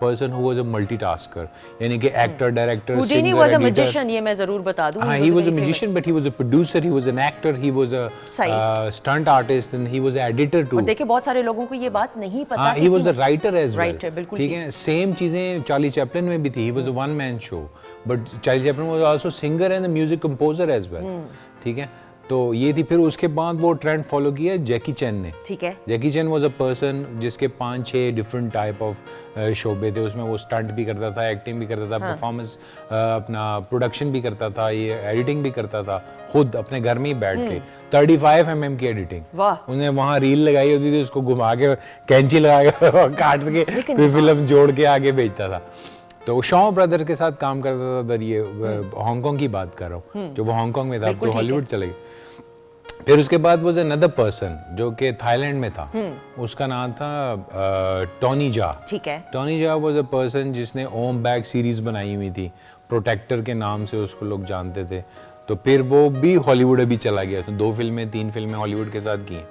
person who was a multitasker. यानी कि actor, director, Houdini singer, was a editor. magician, ये मैं जरूर बता दूँ। हाँ, he was a magician, but he was a producer, he was an actor, he was a stunt artist, and he was an editor too. और देखिए बहुत सारे लोगों को ये बात नहीं पता। हाँ, he was a writer as well. Writer, बिल्कुल ठीक है। Same चीजें Charlie Chaplin में भी थी. He was a one man show, but Charlie Chaplin was also singer and a music composer as well. ठीक है। तो ये थी। फिर उसके बाद वो ट्रेंड फॉलो किया जैकी चैन ने। ठीक है। जैकी चैन वाज अ पर्सन जिसके 5-6 डिफरेंट टाइप ऑफ शोबे थे। उसमें वो स्टंट भी करता था, एक्टिंग भी करता था, परफॉर्मेंस अपना प्रोडक्शन भी करता था, ये एडिटिंग भी करता था खुद अपने घर में ही बैठ के। 35 mm की एडिटिंग। वाह। उन्हें वहाँ रील लगाई होती थी, उसको घुमा के कैंची लगा के काट के फिर फिल्म जोड़ के आगे भेजता था। तो शॉ ब्रदर के साथ काम करता था उधर। ये हांगकांग की बात कर रहा हूँ, जो वो हांगकांग में था, तो हॉलीवुड चले गए। फिर उसके बाद वो अनदर पर्सन जो कि थाईलैंड में था, उसका नाम था टॉनी जा। ठीक है। टॉनी जा वाज अ पर्सन जिसने ओम बैग सीरीज बनाई हुई थी, प्रोटेक्टर के नाम से उसको लोग जानते थे। तो फिर वो भी हॉलीवुड अभी चला गया, उसने 2 फिल्में 3 फिल्में हॉलीवुड के साथ की।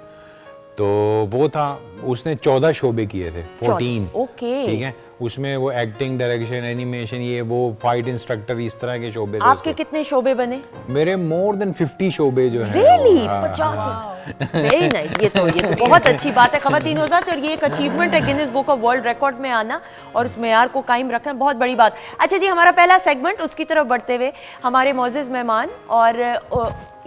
तो वो था, उसने 14 शोबे किए थे, 14। ओके। ठीक है। उसमें वो एक्टिंग, डायरेक्शन, एनिमेशन, ये वो फाइट इंस्ट्रक्टर, इस तरह के शोबे थे। आपके कितने शोबे बने? मेरे मोर देन 50 शोबे जो हैं। Really? 50? Very nice. ये तो बहुत अच्छी बात है ख़वातीन हज़रात, और ये एक अचीवमेंट है Guinness book of world record में आना और उस मेयार को कायम रखना, बहुत बड़ी बात। अच्छा जी, हमारा पहला सेगमेंट, उसकी तरफ बढ़ते हुए हमारे मोअज़्ज़िज़ मेहमान, और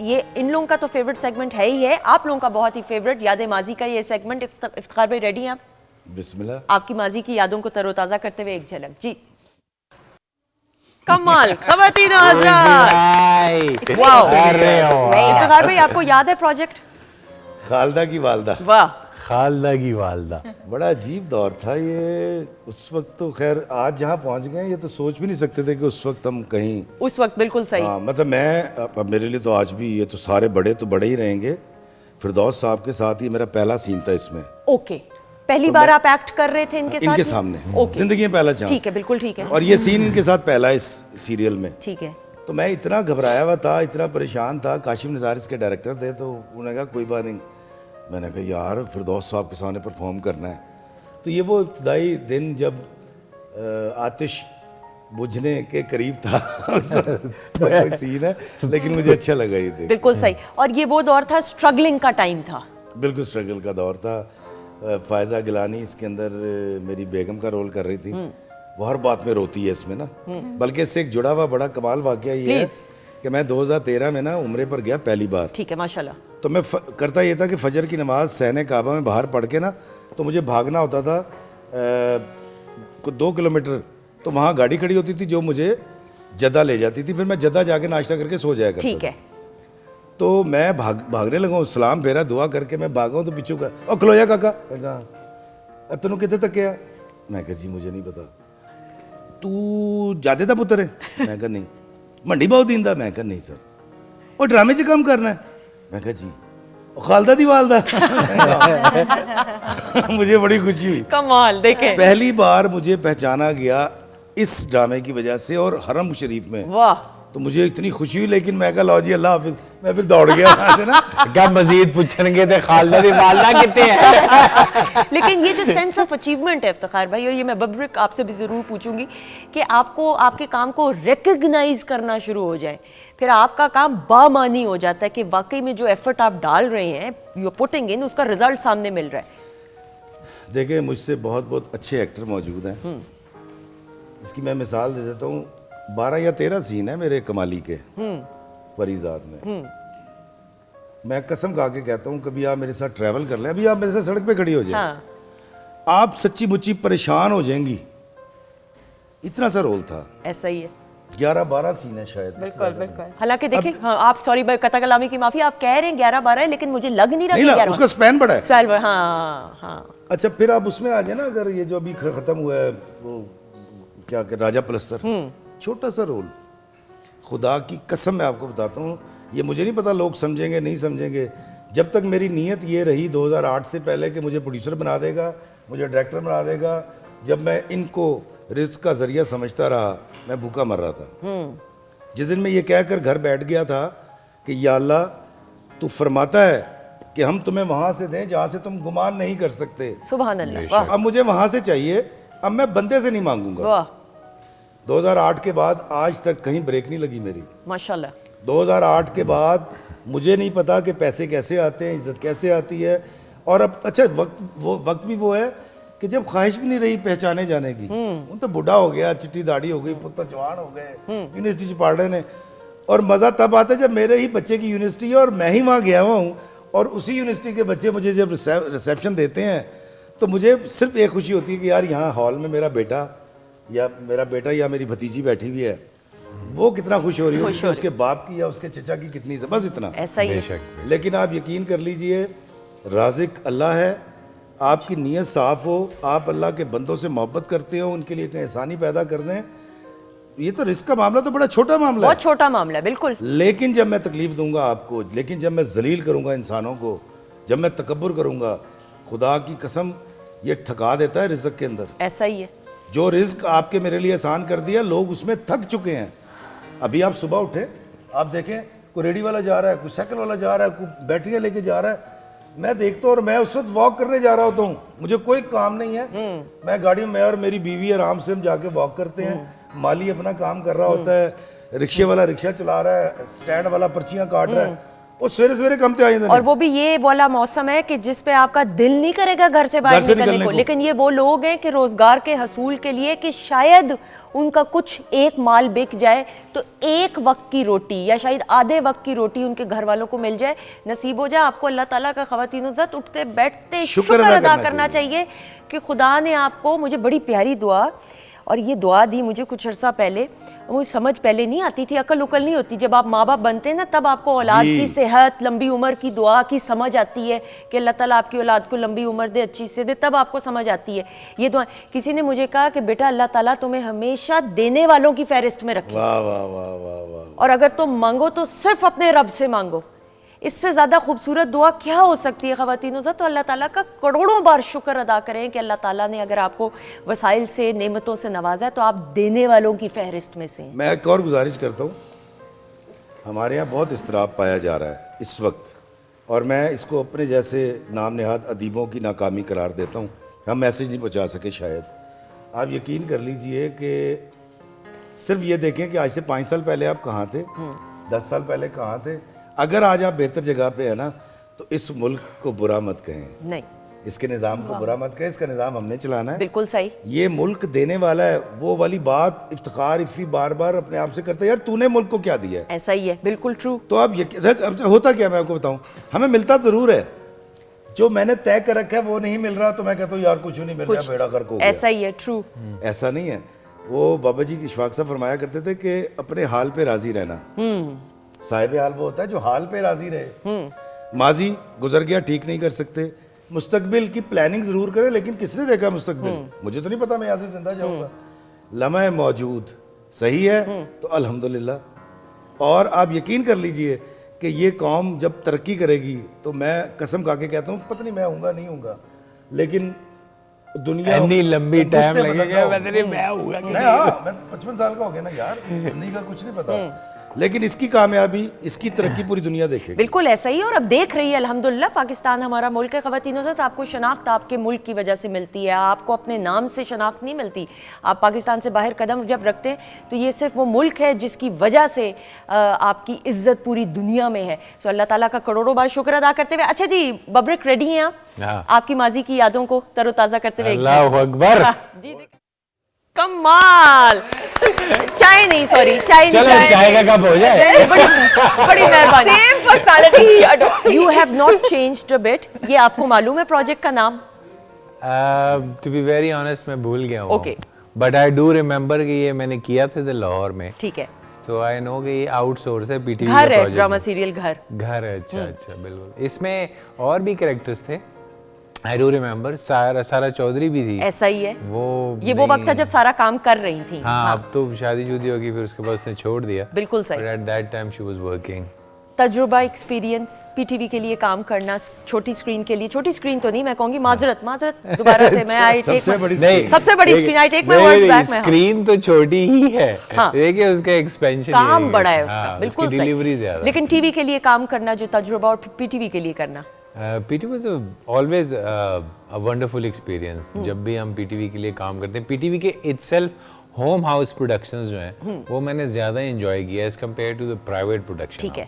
ये इन लोगों का तो फेवरेट सेगमेंट है ही है, आप लोगों का बहुत ही फेवरेट याद माजी का ये सेगमेंट। इफ्तिखार भाई रेडी हैं आप? बिस्मिल्लाह। आपकी माजी की यादों को तरोताज़ा करते हुए एक झलक जी। कमाल। ख़वातीन हज़रात, वाओ। इफ्तिखार भाई, आपको याद है प्रोजेक्ट खालदा की वालदा? वाह, खालदा की वालदा। बड़ा अजीब दौर था ये उस वक्त। तो खैर आज जहाँ पहुँच गए, ये तो सोच भी नहीं सकते थे कि उस वक्त हम कहीं, उस वक्त बिल्कुल सही। मतलब मैं, अब मेरे लिए तो आज भी ये तो सारे बड़े तो बड़े ही रहेंगे। फिरदौस साहब के साथ ही मेरा पहला सीन था इसमें। ओके। पहली बार आप एक्ट कर रहे थे इनके साथ? इनके सामने, जिंदगी में पहला चांस। ठीक है, बिल्कुल ठीक है। और ये सीन इनके साथ पहला इस सीरियल में। ठीक है। तो मैं इतना घबराया हुआ था, इतना परेशान था। काशिम निसार इसके डायरेक्टर थे, तो उन्होंने कहा कोई बात नहीं, मैंने कहा यार फिरदौस साहब के सामने परफॉर्म करना है। तो ये वो इब्तदाई दिन जब आतिश बुझने के करीब था कोई सीन है, लेकिन मुझे अच्छा लगा ये देख। बिल्कुल सही। और ये वो दौर था, स्ट्रगलिंग का टाइम था। बिल्कुल स्ट्रगल का दौर था। फ़ायज़ा गिलानी इसके अंदर मेरी बेगम का रोल कर रही थी। वो हर बात में रोती है इसमें ना। बल्कि इससे एक जुड़ा हुआ बड़ा कमाल वाकया ये है कि मैं 2013 में ना उम्रे पर गया पहली बार। ठीक है, माशाल्लाह। तो मैं करता ये था कि फजर की नमाज सहने काबा में बाहर पढ़ के ना, तो मुझे भागना होता था 2 किलोमीटर। तो वहाँ गाड़ी खड़ी होती थी जो मुझे जद्दा ले जाती थी, फिर मैं जद्दा जाके नाश्ता करके सो जाया करता ठीक था। है। तो मैं भागने लगा हूँ, सलाम फेरा दुआ करके मैं भागा हूँ, तो पिछू का ओ खलोया काका, कहा तेनों कितने तक गया? मैं कहा जी मुझे नहीं पता। तू जाते था पुत्र है? मैं कहा नहीं। मंडी बहुत दींदा? मैं कहा नहीं सर। और ड्रामे च काम करना है? मैं कहा जी। खालदा दी वालदा? मुझे बड़ी खुशी हुई। कमाल, देखें। पहली बार मुझे पहचाना गया इस ड्रामे की वजह से और हरम शरीफ में। वाह। तो मुझे इतनी खुशी हुई, लेकिन मैं कहा लो जी अल्लाह हाफिज। मैं फिर दौड़ गया वहाँ से ना। क्या मजीद पूछेंगे थे खालदा दी वालदा कितने हैं? लेकिन ये जो सेंस ऑफ अचीवमेंट है इफ्तिखार भाई, और ये मैं बब्रिक आपसे भी ज़रूर पूछूंगी कि आपको आपके काम को रिकग्नाइज करना शुरू हो जाए, फिर आपका काम बामानी हो जाता है कि वाकई में जो एफर्ट आप डाल रहे हैं, यू आर पुटिंग इन, उसका रिजल्ट सामने मिल रहा है। देखिए मुझसे बहुत बहुत अच्छे एक्टर मौजूद हैं। इसकी मैं मिसाल दे देता हूँ। 12 या 13 सीन है मेरे कमाली के परीजाद में। मैं कसम खा के कहता हूँ कभी आप मेरे साथ ट्रैवल कर लें, अभी आप मेरे साथ सड़क पे खड़ी हो जाए, हाँ। आप सच्ची मुच्ची परेशान हो जाएंगी। इतना सा रोल था। ऐसा ही है। 11-12 सीन है शायद। बिल्कुल। हालांकि देखिए, हाँ, आप सॉरी कथा कलामी की माफी, आप कह रहे हैं 11-12 है, लेकिन मुझे लग नहीं रहा नहीं कि ना, 11 उसका स्पैन बड़ा है। हाँ हाँ। अच्छा फिर आप उसमें आ जाए ना, अगर ये जो अभी खत्म हुआ है वो क्या कि राजा पलस्तर, छोटा सा रोल, खुदा की कसम मैं आपको बताता हूँ, ये मुझे नहीं पता लोग समझेंगे नहीं समझेंगे। जब तक मेरी नीयत ये रही 2008 से पहले कि मुझे प्रोड्यूसर बना देगा, मुझे डायरेक्टर बना देगा, जब मैं इनको रिस्क का जरिया समझता रहा, मैं भूखा मर रहा था। जिस दिन मैं ये कहकर घर बैठ गया था कि या अल्लाह तू फरमाता है कि हम तुम्हें वहाँ से दें जहाँ से तुम गुमान नहीं कर सकते, सुभान अल्लाह। वाह अब मुझे वहाँ से चाहिए, अब मैं बंदे से नहीं मांगूंगा। वाह 2008 के बाद आज तक कहीं ब्रेक नहीं लगी मेरी। माशाल्लाह। 2008 के बाद मुझे नहीं पता कि पैसे कैसे आते हैं, इज्जत कैसे आती है। और अब अच्छा वक्त भी वो है कि जब ख्वाहिश भी नहीं रही पहचाने जाने की। वो तो बूढ़ा हो गया, चिट्टी दाढ़ी हो गई, पुत्र जवान हो गए, यूनिवर्सिटी से पढ़ रहे ने। और मज़ा तब आता है जब मेरे ही बच्चे की यूनिवर्सिटी है और मैं ही वहाँ गया हुआ हूँ, और उसी यूनिवर्सिटी के बच्चे मुझे जब रिसेप्शन देते हैं तो मुझे सिर्फ एक खुशी होती है कि यार यहाँ हॉल में मेरा बेटा या मेरी भतीजी बैठी हुई है, वो कितना खुश हो रही हो, उसके बाप की या उसके चचा की कितनी से, बस इतना। ऐसा ही है। लेकिन आप यकीन कर लीजिए राज़िक अल्लाह है, आपकी नीयत साफ़ हो, आप अल्लाह के बंदों से मोहब्बत करते हो, उनके लिए इतनी आसानी पैदा कर दें, ये तो रिस्क का मामला तो बड़ा छोटा मामला है, बहुत छोटा मामला है। बिल्कुल। लेकिन जब मैं तकलीफ दूंगा आपको, लेकिन जब मैं जलील करूंगा इंसानों को, जब मैं तकब्बुर करूंगा, खुदा की कसम ये थका देता है रिज़्क के अंदर। ऐसा ही है। जो रिज़्क आपके मेरे लिए आसान कर दिया, लोग उसमें थक चुके हैं। अभी आप सुबह उठे, आप देखें कोई रेडी वाला जा रहा है, कोई साइकिल वाला जा रहा है, कोई बैटरियाँ लेके जा रहा है, मैं देखता हूँ और मैं उस वक्त वॉक करने जा रहा होता हूँ, मुझे कोई काम नहीं है, मैं गाड़ी में और मेरी बीवी आराम से हम जाके वॉक करते हैं, माली अपना काम कर रहा होता है, रिक्शे वाला रिक्शा चला रहा है, स्टैंड वाला पर्चियाँ काट रहा है, और सवेरे सवेरे कम ते आ जाते हैं। और वो भी ये वाला मौसम है कि जिस पे आपका दिल नहीं करेगा घर से बाहर निकलने को, लेकिन ये वो लोग हैं कि रोजगार के हसूल के लिए कि शायद उनका कुछ एक माल बिक जाए तो एक वक्त की रोटी या शायद आधे वक्त की रोटी उनके घर वालों को मिल जाए, नसीब हो जाए। आपको अल्लाह ताला का ख़वातीन इज़्ज़त उठते बैठते शुक्र अदा करना चाहिए कि खुदा ने आपको, मुझे बड़ी प्यारी दुआ, और ये दुआ दी मुझे कुछ अर्सा पहले, मुझे समझ पहले नहीं आती थी, अकल उकल नहीं होती। जब आप माँ बाप बनते हैं ना, तब आपको औलाद की सेहत, लंबी उम्र की दुआ की समझ आती है कि अल्लाह ताला आपकी औलाद को लंबी उम्र दे, अच्छी से दे, तब आपको समझ आती है ये दुआ। किसी ने मुझे कहा कि बेटा अल्लाह ताला तुम्हें हमेशा देने वालों की फहरिस्त में रखे, वाह वाह वाह वाह वाह। और अगर तुम मांगो तो सिर्फ अपने रब से मांगो। इससे ज़्यादा खूबसूरत दुआ क्या हो सकती है ख़वातीन? तो अल्लाह ताला का करोड़ों बार शुक्र अदा करें कि अल्लाह ताला ने अगर आपको वसाइल से, नेमतों से नवाजा है तो आप देने वालों की फहरिस्त में से हैं। मैं एक और गुजारिश करता हूँ, हमारे यहाँ बहुत इस्तराब पाया जा रहा है इस वक्त, और मैं इसको अपने जैसे नाम नेहाद अदीबों की नाकामी करार देता हूँ। हम मैसेज नहीं पहुँचा सके शायद। आप यकीन कर लीजिए कि सिर्फ ये देखें कि आज से 5 साल पहले आप कहाँ थे, 10 साल पहले कहाँ थे। अगर आज आप बेहतर जगह पे है ना, तो इस मुल्क को बुरा मत कहें, नहीं, इसके निज़ाम को बुरा मत कहें। इसका निज़ाम हमने चलाना है। बिल्कुल सही। ये मुल्क देने वाला है। वो वाली बात इफ्तिखार इफ़ी बार बार अपने आप से करते हैं, यार तूने मुल्क को क्या दिया है। ऐसा ही है, बिल्कुल ट्रू। तो अब होता क्या, मैं आपको बताऊं, हमें मिलता ज़रूर है, जो मैंने तय कर रखा है वो नहीं मिल रहा, तो मैं कहता हूँ यार कुछ नहीं मिल रहा, बेड़ा गर्क हो गया। ऐसा ही है, ट्रू। ऐसा नहीं है। वो बाबा जी इशफाक साहब फरमाया करते थे कि अपने हाल पे राजी रहना। साहिब हाल वो होता है जो हाल पे राजी रहे। माजी गुजर गया, ठीक नहीं कर सकते। मुस्तकबिल की प्लानिंग जरूर करें, लेकिन किसने देखा मुस्तकबिल, मुझे तो नहीं पता मैं यहाँ से जिंदा जाऊंगा। लम्हा मौजूद सही है तो अल्हम्दुलिल्लाह। और आप यकीन कर लीजिए कि ये कौम जब तरक्की करेगी, तो मैं कसम खा के कहता हूँ, पता नहीं मैं हूँगा नहीं हूँगा, लेकिन दुनिया इतनी लंबी टाइम मुझसे लगेगा, बदलता पता नहीं मैं हूँगा कि मैं, हाँ मैं 55 साल का हो गया ना यार, जिंदगी का कुछ नहीं पता। लेकिन इसकी कामयाबी, इसकी तरक्की पूरी दुनिया देखेगी। बिल्कुल ऐसा ही है, और अब देख रही है अल्हम्दुलिल्लाह। पाकिस्तान हमारा मुल्क है ख़वातीन, तो आपको शनाख्त आपके मुल्क की वजह से मिलती है, आपको अपने नाम से शनाख्त नहीं मिलती। आप पाकिस्तान से बाहर कदम जब रखते हैं, तो ये सिर्फ वो मुल्क है जिसकी वजह से आपकी इज्जत पूरी दुनिया में है। सो अल्लाह ताला का करोड़ों बार शुक्र अदा करते हुए। अच्छा जी बब्रिक, रेडी हैं आप हाँ। आपकी माजी की यादों को तरोताज़ा करते हुए? अल्लाहु अकबर। जी कमाल। चाय नहीं, सॉरी चाय चलो नहीं, चाय का कप हो जाए। बड़ी मेहरबानी। Same personality. You have not changed a bit. ये आपको मालूम है प्रोजेक्ट का नाम? टू बी वेरी ऑनेस्ट मैं भूल गया हूँ। Okay. But I do remember कि ये मैंने किया था लाहौर में। ठीक है। सो आई नो कि ये आउटसोर्स है, पीटीवी घर है, प्रोजेक्ट ड्रामा सीरियल घर। घर है। अच्छा अच्छा, बिल्कुल। इसमें और भी कैरेक्टर्स थे, आई डू रिमेम्बर। सारा चौधरी भी थी। ऐसा ही है। वो वक्त था जब सारा काम कर रही थी। हाँ, अब तो शादी शुदी होगी, फिर उसके बाद उसने छोड़ दिया। बिल्कुल सही। Eight that time she was working. तजुर्बा, एक्सपीरियंस, पीटीवी के लिए काम करना, छोटी स्क्रीन के लिए, छोटी स्क्रीन तो नहीं मैं कहूंगी, माजरत दोबारा से मैं आई टेक सबसे बड़ी screen, I take my words back. मैं स्क्रीन तो छोटी ही है, हाँ। देखिए उसका एक्सपेंशन काम बड़ा है उसका, बिल्कुल सही। डिलीवरी ज्यादा। लेकिन टीवी के लिए काम करना जो तजुर्बा, और पीटीवी के लिए करना, PTV was always a wonderful experience. जब भी हम पीटीवी के लिए काम करते हैं, पीटीवी के इटसेल्फ होम हाउस प्रोडक्शंस जो हैं वो मैंने ज़्यादा एंजॉय किया as compare to the private production. ठीक है।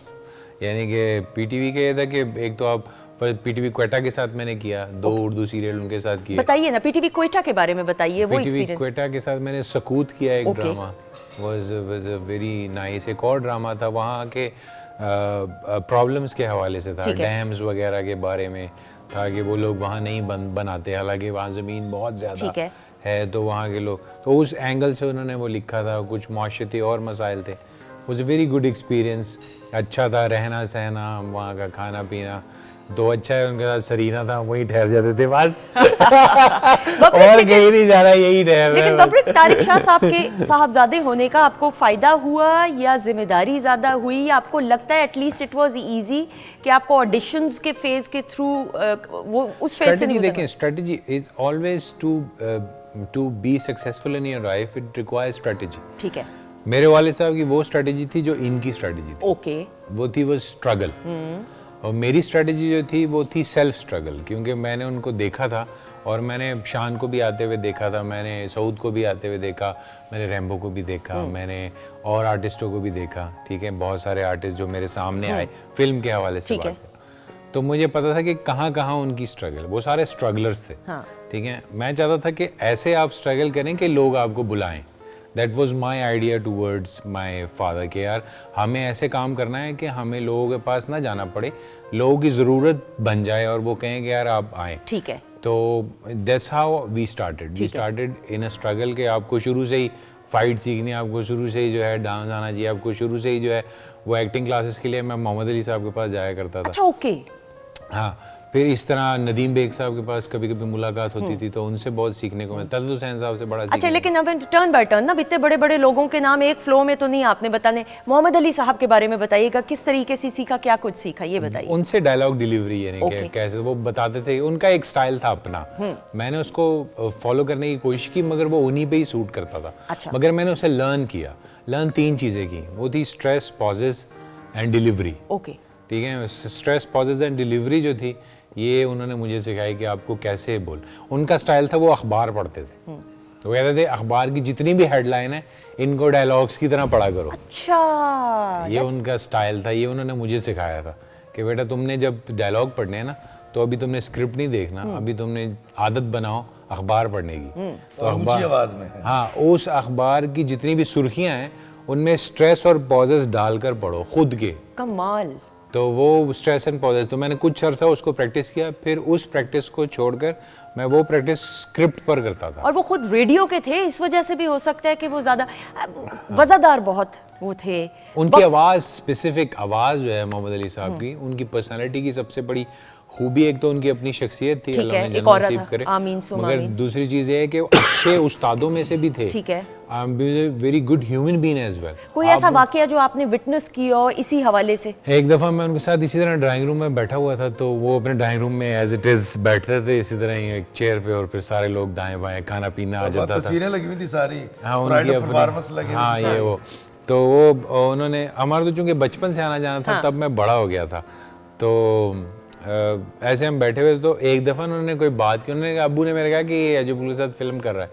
यानी कि पीटीवी के ये था कि एक तो आप पीटीवी क्वेटा के साथ मैंने किया, 2 उर्दू सीरियल उनके साथ किए। बताइए ना पीटीवी क्वेटा के बारे में बताइए, वो पीटीवी एक्सपीरियंस। क्वेटा के साथ मैंने सकूत किया, एक drama was a very nice. एक और ड्रामा था वहाँ के प्रॉब्लम्स के हवाले से था, डैम्स वगैरह के बारे में था कि वो लोग वहाँ नहीं बनाते, हालांकि वहाँ ज़मीन बहुत ज़्यादा है, तो वहाँ के लोग, तो उस एंगल से उन्होंने वो लिखा था। कुछ माशरती और मसाइल थे। Was a very good experience. अच्छा था, रहना सहना, वहाँ का खाना पीना तो अच्छा है। उनके साथ सरीना था, वहीं ठहर जाते थे बस और कहीं नहीं जाना, यही ठहर। लेकिन बब्रिक, तारिक शाह साहब के साहबजादे होने का आपको फायदा हुआ या जिम्मेदारी ज्यादा हुई, या आपको लगता है एटलीस्ट इट वाज इजी कि आपको ऑडिशंस के फेज के थ्रू वो उस फेज से नहीं गुजरना? देखिए, strategy is always to be successful in your life, it requires strategy. ठीक है। मेरे वाले साहब की वो स्ट्रेटजी थी जो इनकी स्ट्रेटजी थी। ओके। वो थी वो स्ट्रगल, और मेरी स्ट्रेटजी जो थी वो थी सेल्फ स्ट्रगल, क्योंकि मैंने उनको देखा था और मैंने शान को भी आते हुए देखा था, मैंने सऊद को भी आते हुए देखा, मैंने रैम्बो को भी देखा, मैंने और आर्टिस्टों को भी देखा। ठीक है, बहुत सारे आर्टिस्ट जो मेरे सामने आए फिल्म के हवाले से बात करें, तो मुझे पता था कि कहाँ कहाँ उनकी स्ट्रगल, वो सारे स्ट्रगलर्स थे। ठीक है, मैं चाहता था कि ऐसे आप स्ट्रगल करें कि लोग आपको बुलाएं। That was my idea towards my father के यार हमें ऐसे काम करना है कि हमें लोगों के पास ना जाना पड़े, लोगों की ज़रूरत बन जाए और वो कहें कि यार आप आएँ। ठीक है। तो that's how we started in a struggle के आपको शुरू से ही फाइट सीखनी, आपको शुरू से ही जो है डांस आना चाहिए, आपको शुरू से ही जो है वो एक्टिंग क्लासेस के लिए मैं मोहम्मद अली साहब के पास जाया करता था। अच्छा, ओके। हाँ, फिर इस तरह नदीम बेग साहब के पास कभी कभी मुलाकात होती थी, तो उनसे बहुत सीखने को मिलता। तलत हुसैन साहब से बड़ा अच्छा, लेकिन अब टर्न बाय टर्न ना, इतने बड़े बड़े लोगों के नाम एक फ्लो में तो नहीं आपने बताने। मोहम्मद अली साहब के बारे में बताइएगा, किस तरीके से सीखा, क्या कुछ सीखा, ये बताइए। उनसे डायलॉग डिलीवरी यानी कि कैसे वो बताते थे, उनका एक स्टाइल था अपना, मैंने उसको फॉलो करने की कोशिश की, मगर वो उन्हीं पे ही सूट करता था। अच्छा। मगर मैंने उसे लर्न 3 चीज़ें की, वो थी stress, pauses and delivery. Okay. ठीक है। स्ट्रेस, पॉजेज एंड डिलीवरी जो थी ये उन्होंने मुझे सिखाई कि आपको कैसे बोल। उनका स्टाइल था वो अखबार पढ़ते थे, तो कहते थे अखबार की जितनी भी हेडलाइन है इनको डायलॉग्स की तरह पढ़ा करो। अच्छा, ये उनका स्टाइल था, ये उन्होंने मुझे सिखाया था कि बेटा तुमने जब डायलॉग पढ़ने हैं ना तो अभी तुमने स्क्रिप्ट नहीं देखना, अभी तुमने आदत बनाओ अखबार पढ़ने की। तो ऊंची आवाज में। हाँ, उस अखबार की जितनी भी सुर्खियां हैं उनमें स्ट्रेस और पॉजेस डालकर पढ़ो खुद के। कमाल। तो वो स्ट्रेस एंड पॉजेस, तो मैंने कुछ अर्सा उसको प्रैक्टिस किया, फिर उस प्रैक्टिस को छोड़कर मैं वो प्रैक्टिस स्क्रिप्ट पर करता था। और वो खुद रेडियो के थे, इस वजह से भी हो सकता है कि वो ज्यादा वजादार बहुत वो थे। उनकी आवाज़, स्पेसिफिक आवाज़ जो है मोहम्मद अली साहब की, उनकी पर्सनालिटी की सबसे बड़ी खूबी एक तो उनकी अपनी शख्सियत थी, ठीक है, अल्लाह ने एक और जन्नत नसीब था, करे। आमीन सुम मगर आमीन। दूसरी चीज़ ये है कि वो अच्छे उस्तादों में से भी थे। ठीक है। Very good human being as well. कोई ऐसा वाकया जो आपने विटनेस किया हो इसी हवाले से? एक दफ़ा मैं उनके साथ इसी तरह ड्राइंग रूम में बैठा हुआ था, तो वो अपने ड्राइंग रूम में एज इट इज़ बैठते थे इसी तरह ही एक चेयर पे, और फिर सारे लोग दाएं बाएं खाना पीना आ जाता था। तस्वीरें लगी हुई थी सारी, हाँ, उनकी परफॉर्मेंस लगे अपनी, हाँ ये वो, तो वो उन्होंने, हमारा तो चूंकि बचपन से आना जाना था, हाँ। तब मैं बड़ा हो गया था, तो ऐसे हम बैठे हुए थे, तो एक दफ़ा उन्होंने कोई बात की, उन्होंने अब्बू ने मेरे कहा कि ये अजूबुल के साथ फिल्म कर रहा है,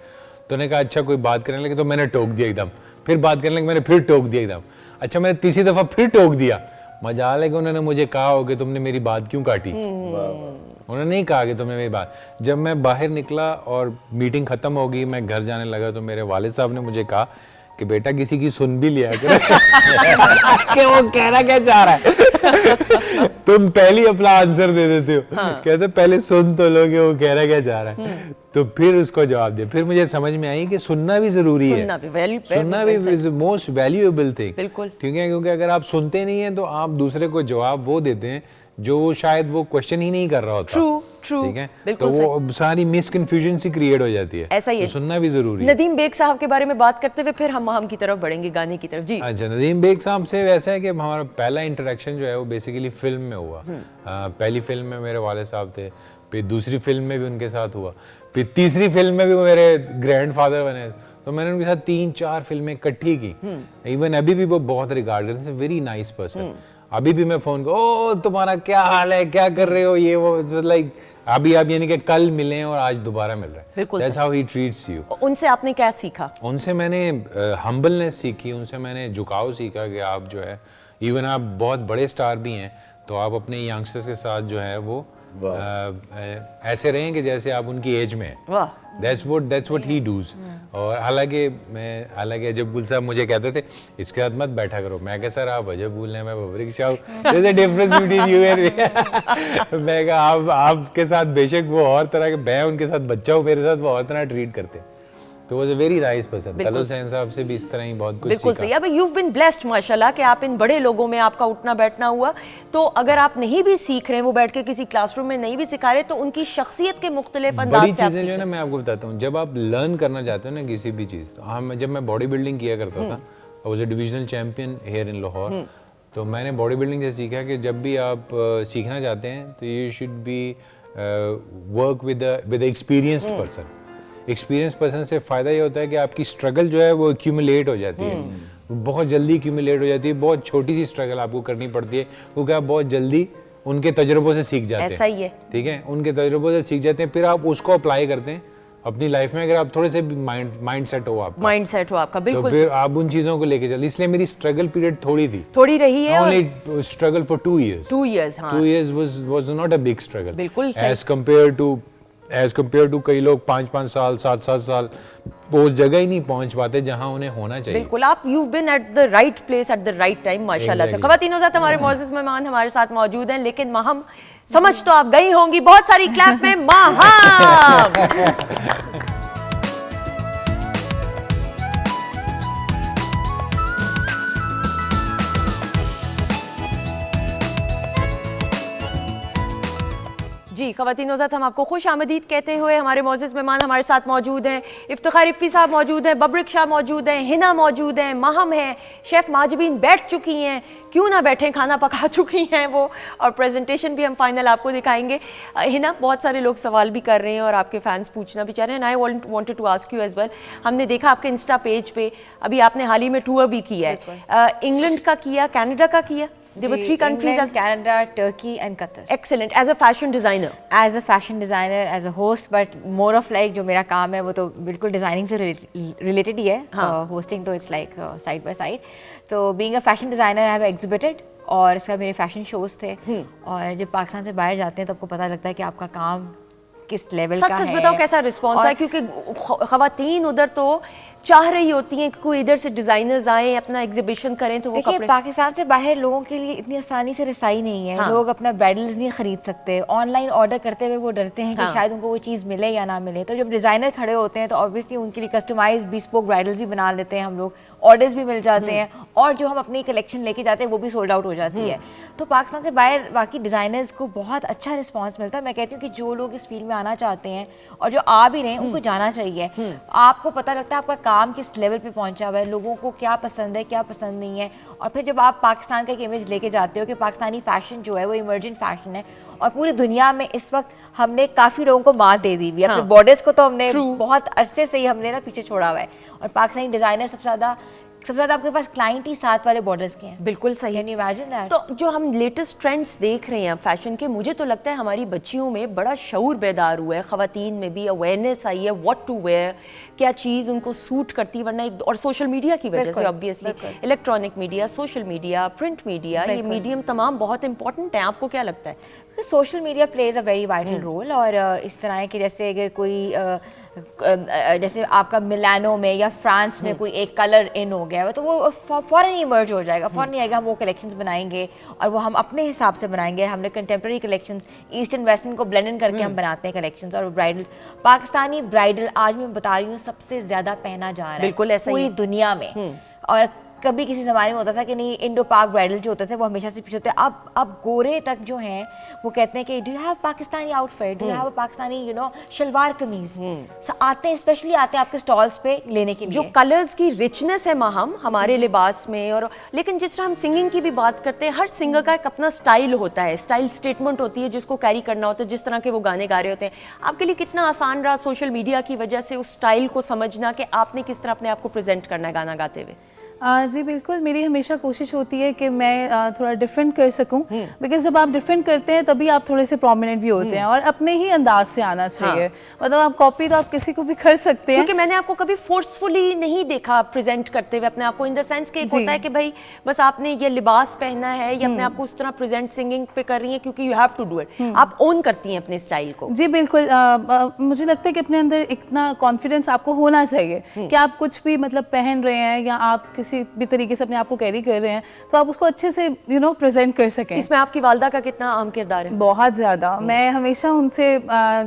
तो उन्होंने कहा अच्छा कोई बात करने लगे, तो मैंने टोक दिया एकदम, फिर बात करने लगे, मैंने फिर टोक दिया एकदम, अच्छा मैंने तीसरी दफ़ा फिर टोक दिया। मजाल है कि उन्होंने मुझे कहा हो कि तुमने मेरी बात क्यों काटी। उन्होंने नहीं कहा कि तुमने मेरी बात। जब मैं बाहर निकला और मीटिंग खत्म हो गई, मैं घर जाने लगा, तो मेरे वालिद साहब ने मुझे कहा कि बेटा किसी की सुन भी लिया करो कि वो कहना क्या चाह रहा है तुम पहले अपना आंसर दे देते हो। कहते पहले सुन तो लोगे वो कह रहा क्या चाह रहा है, तो फिर उसको जवाब दिया। फिर मुझे समझ में आई कि सुनना भी जरूरी है, सुनना भी इज मोस्ट वैल्यूएबल थिंग। बिल्कुल ठीक है, क्योंकि अगर आप सुनते नहीं है तो आप दूसरे को जवाब वो देते हैं जो वो शायद वो क्वेश्चन ही नहीं कर रहा होता। ट्रू, ठीक है, तो बिल्कुल वो सारी मिसकन्फ्यूजन सी क्रिएट हो जाती है। ऐसा ही है, तो सुनना भी जरूरी है। नदीम बेग साहब के बारे में बात करते हुए फिर हम की तरफ बढ़ेंगे, गाने की तरफ। जी अच्छा, नदीम बेग साहब से वैसा है कि हमारा पहला इंटरेक्शन जो है वो बेसिकली फिल्म में हुआ। पहली फिल्म में मेरे वाले साहब थे, फिर दूसरी फिल्म में भी उनके साथ हुआ, फिर तीसरी फिल्म में भी वो मेरे ग्रैंडफादर बने, तो मैंने उनके साथ 3-4 फिल्में इकट्ठी की। इवन अभी भी वो बहुत रिगार्ड करते हैं, वेरी नाइस पर्सन। अभी भी मैं फोन को, ओ तुम्हारा क्या हाल है, क्या कर रहे हो, ये वो, लाइक अभी आप यानी कि कल मिले और आज दोबारा मिल रहे हैं। That's how he treats you। उनसे आपने क्या सीखा? उनसे मैंने हम्बलनेस सीखी, उनसे मैंने झुकाव सीखा कि आप जो है, इवन आप बहुत बड़े स्टार भी हैं तो आप अपने यंगस्टर्स के साथ जो है वो ऐसे रहें कि जैसे आप उनकी एज में हैं। वाह, That's what he does। और हालांकि अजबुल साहब मुझे कहते थे इसके साथ मत बैठा करो, मैं कहा सर आप अजबुल हैं, मैं बबरिक Shah, there's a difference between you and me। मैं कहा आपके साथ बेशक वो और तरह के, मैं उनके साथ बच्चा हूँ, मेरे साथ वो और तरह ट्रीट करते हैं। तो वो very nice person. Talat Hussain साहब से भी इस तरह ही बहुत कुछ बिल्कुल सही। अब you've been blessed माशाल्लाह कि आप इन बड़े लोगों में आपका उठना बैठना हुआ, तो अगर आप नहीं भी सीख रहे हैं, वो बैठ के किसी क्लासरूम में नहीं भी सिखा रहे, तो उनकी शख्सियत के मुख्तलिफ अंदाज बड़ी से आप चीज़ें जो है ना, मैं आपको बताता हूँ, जब आप लर्न करना चाहते हो ना किसी भी चीज़, तो हम जब मैं बॉडी बिल्डिंग किया करता था, आई was a divisional champion here in Lahore, तो मैंने बॉडी बिल्डिंग से सीखा कि जब भी आप सीखना चाहते हैं तो you should be work with experienced person. Experience person से फ़ायदा ये होता है कि आपकी स्ट्रगल जो है वो एक्यूमुलेट हो जाती है, बहुत जल्दी एक्यूमुलेट हो जाती है। बहुत छोटी सी स्ट्रगल आपको करनी पड़ती है क्योंकि आप बहुत जल्दी उनके तजुर्बों से सीख जाते हैं। ऐसा ही है, ठीक है, उनके तजुर्बों से सीख जाते हैं, फिर आप उसको अप्लाई करते हैं अपनी लाइफ में। अगर आप थोड़े से माइंड सेट हो आपका, बिल्कुल, तो फिर आप उन चीज़ों को लेके चलते। इसलिए मेरी स्ट्रगल पीरियड थोड़ी रही है, only struggle for 2 years। 2 years, हाँ, 2 years was not a big struggle। बिल्कुल एज कम्पेयर टू कई लोग 5-5 साल 7-7 साल वो जगह ही नहीं पहुंच पाते जहां उन्हें होना चाहिए। बिल्कुल, आप you've been at the right place at the right time माशाल्लाह से। ख़वातीन हज़रात, हमारे मौजूद मेहमान हमारे साथ मौजूद हैं, लेकिन माहम समझ तो आप गई होंगी, बहुत सारी क्लैप में माहम। जी ख़वातीन हज़रात, हम आपको खुश आमदीद कहते हुए हमारे मौजूद मेहमान हमारे साथ मौजूद हैं। इफ्तिखार इफ़ी साहब मौजूद हैं, बबरिक शाह मौजूद हैं, हिना मौजूद हैं, माहम हैं, शेफ़ माजबीन बैठ चुकी हैं, क्यों ना बैठें, खाना पका चुकी हैं वो, और प्रेजेंटेशन भी हम फाइनल आपको दिखाएंगे। हिना, बहुत सारे लोग सवाल भी कर रहे हैं और आपके फैंस पूछना भी चाह रहे हैं, I wanted to ask you as well. हमने देखा आपके इंस्टा पेज पे, अभी आपने हाल ही में टूर भी किया है, इंग्लैंड का किया, कनाडा का किया? There were 3 countries as Canada, Turkey and Qatar. excellent as a fashion designer. As a fashion designer, as a host, but more of like जो मेरा काम है वो तो बिल्कुल डिजाइनिंग से रिलेटेड ही है. होस्टिंग तो it's like side by side. तो being a fashion designer I have exhibited और इसका मेरे फैशन शोज थे. और जब पाकिस्तान से बाहर जाते हैं तो आपको पता लगता है कि आपका काम किस लेवल का है. सच बताओ कैसा रिस्पॉन्स है, क्योंकि खवातीन उधर तो चाह रही होती हैं कि कोई इधर से डिजाइनर्स आए अपना एग्जीबिशन करें तो वो देखिए कपड़े पाकिस्तान से बाहर लोगों के लिए इतनी आसानी से रसाई नहीं है. लोग अपना ब्राइडल्स नहीं खरीद सकते. ऑनलाइन ऑर्डर करते हुए वो डरते हैं कि शायद उनको वो चीज़ मिले या ना मिले. तो जब डिज़ाइनर खड़े होते हैं तो ऑब्वियसली उनके लिए कस्टमाइज बिस्पोक ब्राइडल्स भी बना लेते हैं हम लोग. ऑर्डर्स भी मिल जाते हैं और जो हम अपनी कलेक्शन लेके जाते हैं वो भी सोल्ड आउट हो जाती है. तो पाकिस्तान से बाहर बाकी डिज़ाइनर्स को बहुत अच्छा रिस्पॉन्स मिलता है. मैं कहती हूँ कि जो लोग इस फील्ड में आना चाहते हैं और जो आ भी रहे हैं उनको जाना चाहिए. आपको पता लगता है आपका काम किस लेवल पे पहुंचा हुआ है, लोगों को क्या पसंद है क्या पसंद नहीं है. और फिर जब आप पाकिस्तान का एक इमेज लेके जाते हो कि पाकिस्तानी फैशन जो है वो इमर्जेंट फैशन है और पूरी दुनिया में इस वक्त हमने काफ़ी लोगों को मात दे दी हुई है. अपने बॉर्डर्स को तो हमने बहुत अरसे से ही हमने ना पीछे छोड़ा हुआ है. और पाकिस्तानी डिज़ाइनर सबसे ज़्यादा आपके पास क्लाइंट ही 7 वाले बॉर्डर्स के हैं. बिल्कुल सही. Can you imagine that? तो जो हम लेटेस्ट ट्रेंड्स देख रहे हैं फैशन के, मुझे तो लगता है हमारी बच्चियों में बड़ा शऊर बेदार हुआ है. ख़वातीन में भी अवेयरनेस आई है व्हाट टू वेयर, क्या चीज़ उनको सूट करती है. वरना और सोशल मीडिया की वजह से obviously electronic media, social media, print media, ये मीडियम तमाम बहुत इंपॉर्टेंट है. आपको क्या लगता है? Social media plays a very vital role. और इस तरह है कि जैसे अगर कोई जैसे आपका मिलानो में या फ्रांस में कोई एक कलर इन हो गया है तो वो फ़ौरन इमर्ज हो जाएगा. फ़ौरन आएगा, हम वो कलेक्शंस बनाएंगे और वो हम अपने हिसाब से बनाएंगे. हमने कंटेम्प्रेरी कलेक्शंस ईस्टर्न वेस्टर्न को ब्लेंड करके हम बनाते हैं कलेक्शंस. और ब्राइडल, पाकिस्तानी ब्राइडल आज मैं बता रही हूँ सबसे ज़्यादा पहना जा रहा है बिल्कुल ऐसा ही पूरी दुनिया में. और कभी किसी ज़माने में होता था कि नहीं, इंडो पाक ब्राइडल जो होते थे वो हमेशा से पीछे होते. अब गोरे तक जो हैं वो कहते हैं कि do you have Pakistani outfit, do you have a Pakistani shalwar kameez. आते हैं, स्पेशली आते हैं आपके स्टॉल्स पे लेने के लिए. जो कलर्स की रिचनेस है माहम हमारे लिबास में. और लेकिन जिस तरह हम सिंगिंग की भी बात करते हैं, हर सिंगर का एक अपना स्टाइल होता है, स्टाइल स्टेटमेंट होती है जिसको कैरी करना होता है, जिस तरह के वो गाने गा रहे होते हैं. आपके लिए कितना आसान रहा सोशल मीडिया की वजह से उस स्टाइल को समझना कि आपने किस तरह अपने आप को प्रेजेंट करना है गाना गाते हुए? जी बिल्कुल, मेरी हमेशा कोशिश होती है कि मैं थोड़ा डिफरेंट कर सकूं. बिकॉज जब आप डिफरेंट करते हैं तभी आप थोड़े से प्रोमिनेंट भी होते हैं और अपने ही अंदाज से आना चाहिए. मतलब आप कॉपी तो आप किसी को भी कर सकते हैं. क्योंकि मैंने आपको कभी फोर्सफुली नहीं देखा प्रेजेंट करते हुए अपने आप को, इन द सेंस कि एक होता है कि भाई बस आपने ये लिबास पहना है या अपने आप को उस तरह प्रेजेंट सिंगिंग पे कर रही हैं क्योंकि you have to do it. आप ओन करती हैं अपने स्टाइल को. जी बिल्कुल. मुझे लगता है कि अपने अंदर इतना कॉन्फिडेंस आपको होना चाहिए कि आप कुछ भी मतलब पहन रहे हैं या आप किसी भी तरीके से अपने आप को कैरी कर रहे हैं तो आप उसको अच्छे से प्रेजेंट कर सकें. इसमें आपकी वालदा का कितना अहम किरदार है? बहुत ज़्यादा. मैं हमेशा उनसे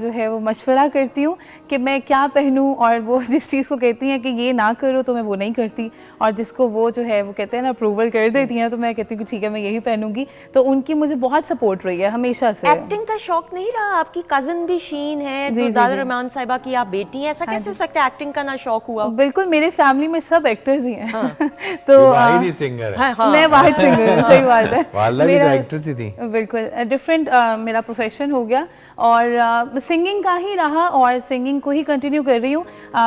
जो है वो मशवरा करती हूँ कि मैं क्या पहनूं और वो जिस चीज़ को कहती हैं कि ये ना करो तो मैं वो नहीं करती. और जिसको वो जो है वो कहते हैं ना अप्रूवल कर देती हैं तो मैं कहती हूँ कि ठीक है मैं यही पहनूंगी. तो उनकी मुझे बहुत सपोर्ट रही है हमेशा से. एक्टिंग का शौक नहीं रहा? आपकी कजन भी शीन है, तो ज़ादा रहमान साहिबा की आप बेटी हैं, ऐसा कैसे हो सकता है एक्टिंग का ना शौक हुआ? बिल्कुल, मेरे फैमिली में सब एक्टर्स ही हैं. तो वाहिद सिंगर है. मैं वाहिद सिंगर हूँ. सही बात है. वालदा भी तो एक्ट्रेस ही थी. बिल्कुल डिफरेंट मेरा प्रोफेशन हो गया और सिंगिंग का ही रहा और सिंगिंग को ही कंटिन्यू कर रही हूँ.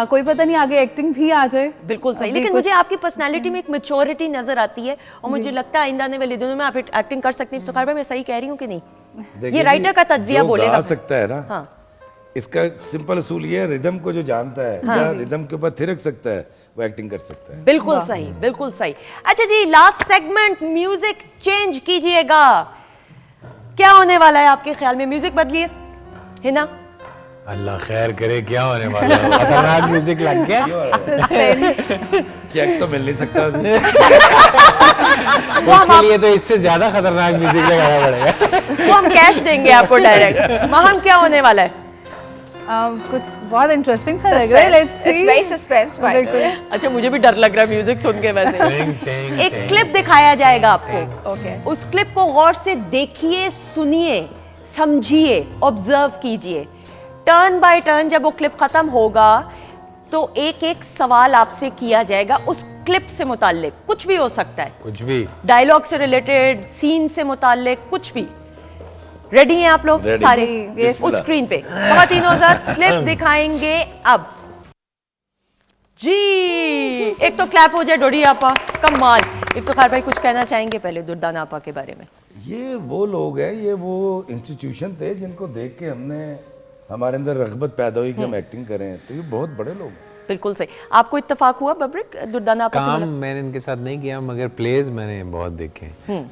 कोई पता नहीं आगे एक्टिंग भी आ जाए. बिल्कुल सही. लेकिन मुझे आपकी पर्सनालिटी में एक मैच्योरिटी नजर आती है और मुझे लगता है आइंदा आने वाले दिनों में आप एक्टिंग कर सकती हैं. तो मैं सही कह रही हूँ कि नहीं? ये राइटर का तज्जिया बोलेगा. गा सकता है ना. इसका सिंपल असूल ये है, रिदम को जो जानता है या रिदम के ऊपर थिरक सकता है वो एक्टिंग कर सकता है. बिल्कुल सही, बिल्कुल सही. अच्छा जी, लास्ट सेगमेंट, म्यूजिक चेंज कीजिएगा. क्या होने वाला है आपके ख्याल में? म्यूजिक बदलिए है ना. अल्लाह खैर करे, क्या होने वाला है? खतरनाक म्यूजिक लग गया. चेक तो मिल नहीं सकता. उसके लिए तो इससे ज्यादा खतरनाक म्यूजिक लगाना पड़ेगा. वो हम कैश देंगे आपको डायरेक्ट. माहम, क्या होने वाला है? कुछ बहुत इंटरेस्टिंग सा लग रहा है. Let's see. It's very suspense. बिल्कुल. अच्छा, मुझे भी डर लग रहा है म्यूजिक सुन के. वैसे एक क्लिप दिखाया जाएगा आपको. ओके. उस क्लिप को गौर से देखिए, सुनिए, समझिए, ऑब्जर्व कीजिए. टर्न बाय टर्न जब वो क्लिप खत्म होगा तो एक एक सवाल आपसे किया जाएगा उस क्लिप से मुताल्लिक. कुछ भी हो सकता है, कुछ भी. डायलॉग से रिलेटेड, सीन से मुताल्लिक, कुछ भी. रेडी हैं आप लोग सारे? उस स्क्रीन पे ख़वातीनो ज़रा क्लिप दिखाएंगे अब. जी, एक तो क्लैप हो जाए डोडी आपा. कमाल. इफ्तिखार भाई कुछ कहना चाहेंगे पहले दुर्दाना आपा के बारे में? ये वो लोग हैं, ये वो इंस्टीट्यूशन थे जिनको देख के हमारे अंदर रग़बत पैदा हुई कि हम एक्टिंग करें, तो ये बहुत बड़े लोग हैं। बिल्कुल सही। आपको इत्तेफाक हुआ बब्रिक दुर्दाना आपा से काम मुलाकात? मैंने इनके साथ नहीं किया मगर प्लेज मैंने बहुत देखे,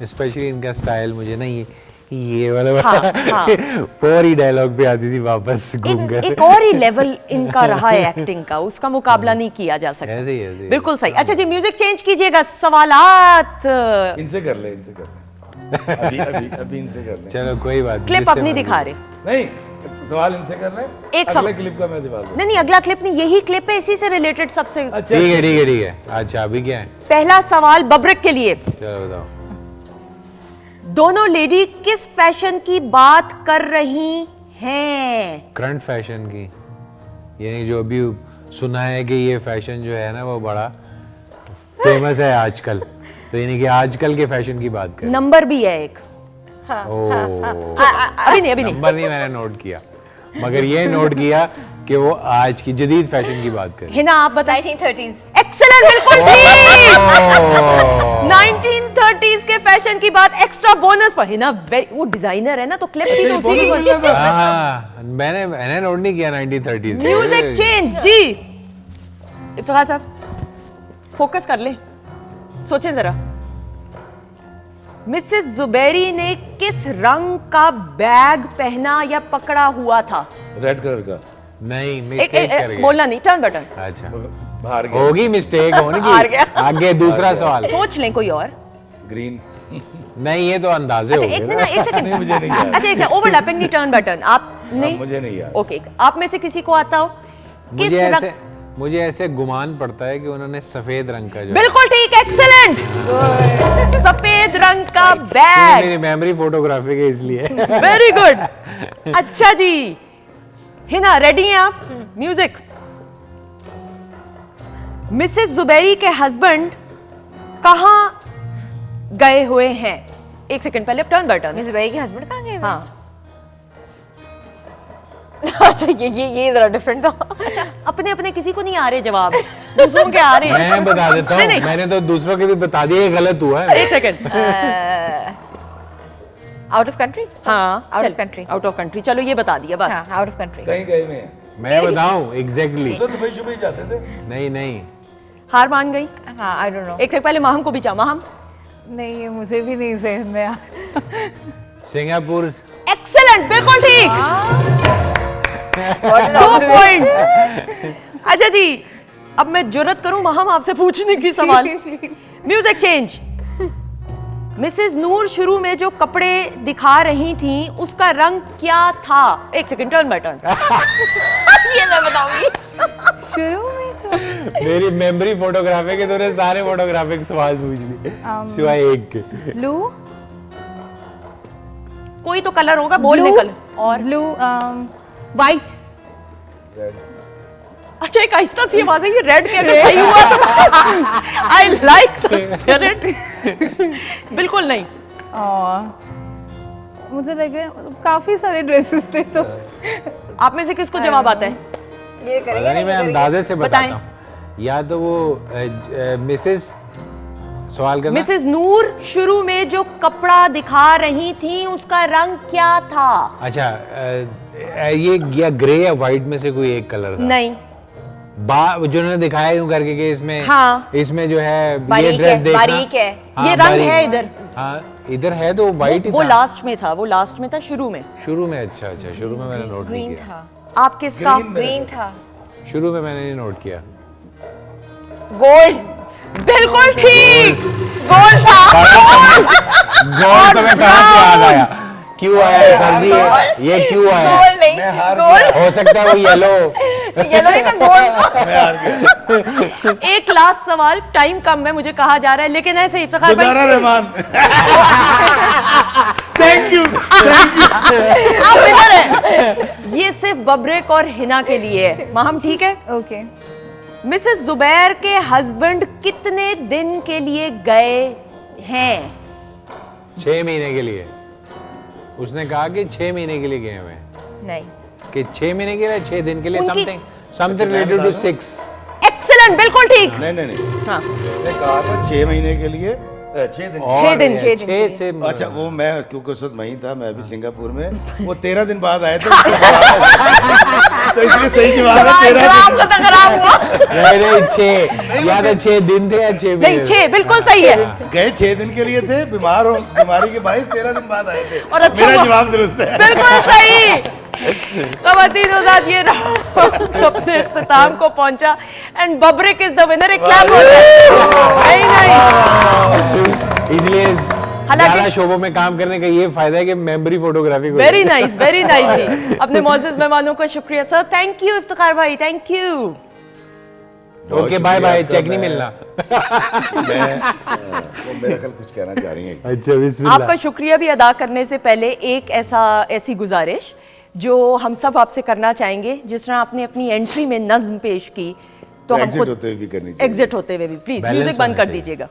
स्पेशली इनका स्टाइल मुझे ना ये वाला हाँ। पूरी डायलॉग पे आती थी वापस घूम कर। एक और ही लेवल इनका रहा है एक्टिंग का, उसका मुकाबला नहीं किया जा सकता। ऐसे ही। बिल्कुल सही। अच्छा जी, म्यूजिक चेंज कीजिएगा, सवालात इनसे कर ले अभी इनसे कर ले। चलो कोई बात नहीं, क्लिप जिससे अपनी मर्जी। दिखा रहे। नहीं, सवाल इनसे कर ले, एक अगले क्लिप का मैं जवाब दूँ। नहीं, अगला क्लिप नहीं, यही क्लिप है, इसी से रिलेटेड सबसे। अच्छा, ठीक है। अच्छा अभी क्या है? पहला सवाल बब्रिक के लिए। चलो बताओ। दोनों लेडी किस फैशन की बात कर रही हैं? करंट फैशन की, यानी जो अभी सुना है कि ये फैशन जो है ना वो बड़ा फेमस है आजकल, तो यानी कि आजकल के फैशन की बात करें। नंबर भी है एक। अभी नहीं नंबर नहीं मैंने नोट किया, मगर ये नोट किया कि वो आज की जदीद फैशन की बात करें। हिना आप बताएं। 1930s। एक्सीलेंट, बिल्कुल ठीक। 1930s के फैशन की बात एक्स्ट्रा बोनस पर। हिना वो डिजाइनर है ना, तो क्लिप भी तो उसी की। हाँ, मैंने नोट नहीं किया 1930s। म्यूजिक चेंज जी। इफ्तिखार साहब फोकस कर ले, सोचें जरा। मिसेस जुबैरी ने किस रंग का बैग पहना या पकड़ा हुआ था? रेड कलर का। नहीं, मिस्टेक कर गया। बोलना नहीं, टर्न बटन। अच्छा, बाहर गया। होगी मिस्टेक होने हार की। गया। आगे दूसरा सवाल। सोच लें कोई और। ग्रीन। नहीं, ये तो अंदाजे हो अच्छा गए एक ना। मिनट, एक सेकंड। नहीं, मुझे नहीं याद। अच्छा ओवरलैपिंग नहीं, टर्न बटन। आप नहीं, मुझे नहीं याद। ओके, आप में से किसी को आता हो? किस रंग? मुझे ऐसे गुमान पड़ता है कि उन्होंने सफेद रंग का जो बिल्कुल ठीक, एक्सीलेंट। सफेद रंग का क्योंकि बैग। मेरी मेमोरी फोटोग्राफी के इसलिए। Very good. अच्छा जी, हिना रेडी हैं आप? म्यूजिक। मिसेस जुबैरी के हस्बैंड कहाँ गए हुए हैं? एक सेकंड पहले टर्न बटन। मिस भाई के हस्बैंड कहाँ गए हुए? हाँ, अच्छा ये जरा डिफरेंट था। अच्छा अपने अपने किसी को नहीं आ रहे जवाब, दूसरों के आ रहे हैं। मैं बता देता हूँ, नहीं। मैंने तो दूसरों के भी बता दिए, ये गलत हुआ है। एक सेकंड। Out of country. हाँ, out of country. Out of country. चलो ये बता दिया बस। हाँ, आउट ऑफ कंट्री। कहीं गए हुए हैं। मैं बताऊँ एग्जैक्टली। तो दुबई शुबई जाते थे। नहीं हार मान गई। हाँ, आई डोंट नो। एक सेकंड पहले माहम को भी चाह। माहम। नहीं, ये मुझे भी नहीं समझ में आया। सिंगापुर। एक्सीलेंट, बिल्कुल ठीक। 2 पॉइंट्स। अच्छा जी, अब मैं जुर्रत करूं माहम आपसे पूछने की सवाल। Music change. मिसेस नूर शुरू में जो कपड़े दिखा रही थी उसका रंग क्या था? एक सेकंड, टर्न बाय टर्न। ये मैं बताऊंगी। शुरू में जो मेरी मेमोरी फोटोग्राफी के तूने सारे फोटोग्राफिक सवाल पूछ लिए सिवाय एक के। ब्लू। कोई तो कलर होगा, बोल में कलर। और ब्लू, वाइट। अच्छा एक आहिस्ता सी आवाज है, ये रेड के अगर सही हुआ तो आई लाइक द स्पिरिट। बिल्कुल नहीं। मुझे लगे काफी सारे ड्रेसेस थे, तो आप में से किसको जवाब आता है? ये पता करेंगे नहीं, मैं अंदाजे से बताएं। बताता हूँ। या तो वो मिसेस सवाल करना। मिसेस नूर शुरू में जो कपड़ा दिखा रही थी उसका रंग क्या था? अच्छा, ये या ग्रे या व्हाइट में से कोई एक कलर था। नहीं। जो उन्होंने दिखाया यूं करके कि इसमें हाँ। इसमें जो है ये बारीक ड्रेस है, देखना। बारीक है। हाँ, ये रंग बारीक। है इधर। हाँ, इधर है तो व्हाइट ही वो था। लास्ट में था, वो लास्ट में था, शुरू में। शुरू में। अच्छा, शुरू में मैंने नोट नहीं ग्रीन किया। था। आप किसका? ग्रीन था। शुरू में मैंने नहीं नोट किया। गोल्ड। बिल्कुल ठीक, गोल्ड था। गोल्ड तो मैं कहाँ से याद आया? क्यों आया सर जी? ये क्यों आया? गोल्ड नहीं, गोल्ड। हो सकता है वो येलो। येलो ही था, गोल्ड। एक लास्ट सवाल, टाइम कम है मुझे कहा जा रहा है, लेकिन ऐसे इफ्तिखार भाई गुजारा रहमान। Thank you. आप इधर हैं। ये सिर्फ बब्रेक और हिना के लिए है। माहम ठीक है? ओके। मिसेस जुबैर के हस्बैंड कितने दिन के लिए गए हैं? 6 महीने के लिए। उसने कहा कि 6 महीने के लिए गए हुए हैं। नहीं। कि 6 महीने के लिए, 6 दिन के लिए, उनकी- something related to 6। Excellent, excellent, बिल्कुल ठीक। नहीं हाँ। उसने कहा था 6 महीने के लिए 6 दिन। 6 दिन। 6 से अच्छा वो मैं क्योंकि उस वक्त वहीं था, मैं भी सिंगापुर में, वो 13 दिन बाद आए थे तो इसलिए सही जवाब है 13 दिन। नहीं 6 या तो 6 दिन थे या 6 नहीं, महीने 6 बिल्कुल सही है। गए 6 दिन के लिए थे, बीमारी के बायस 13 दिन बाद आए थे। और अच्छा मेरा हुआ। जवाब दुरुस्त है। बिल्कुल सही। ख़वातीन और साथ ये अपने इख्तिताम को पहुंचा एंड बब्रिक इज द विनर। एक क्लैप हो जाए। नहीं इसलिए हालांकि- ज्यादा शोबों में काम करने का ये फायदा है कि मेमोरी फोटोग्राफी वेरी नाइस जी। अपने मौजूद मेहमानों का शुक्रिया सर, थैंक यू इफ्तिखार भाई, thank you. Okay bye bye, cheque नहीं मिलना। वो मेरा ख्याल कुछ कहना चाह रही हैं। अच्छा बिस्मिल्लाह। आपका शुक्रिया भी अदा करने से पहले एक ऐसी गुजारिश जो हम सब आपसे करना चाहेंगे, जिस तरह आपने अपनी एंट्री में नज्म पेश की, तो हम एग्जिट खुद होते हुए भी करनी चाहिए। एग्जिट होते हुए भी प्लीज Balance म्यूजिक बंद होना कर चाहिए। दीजिएगा।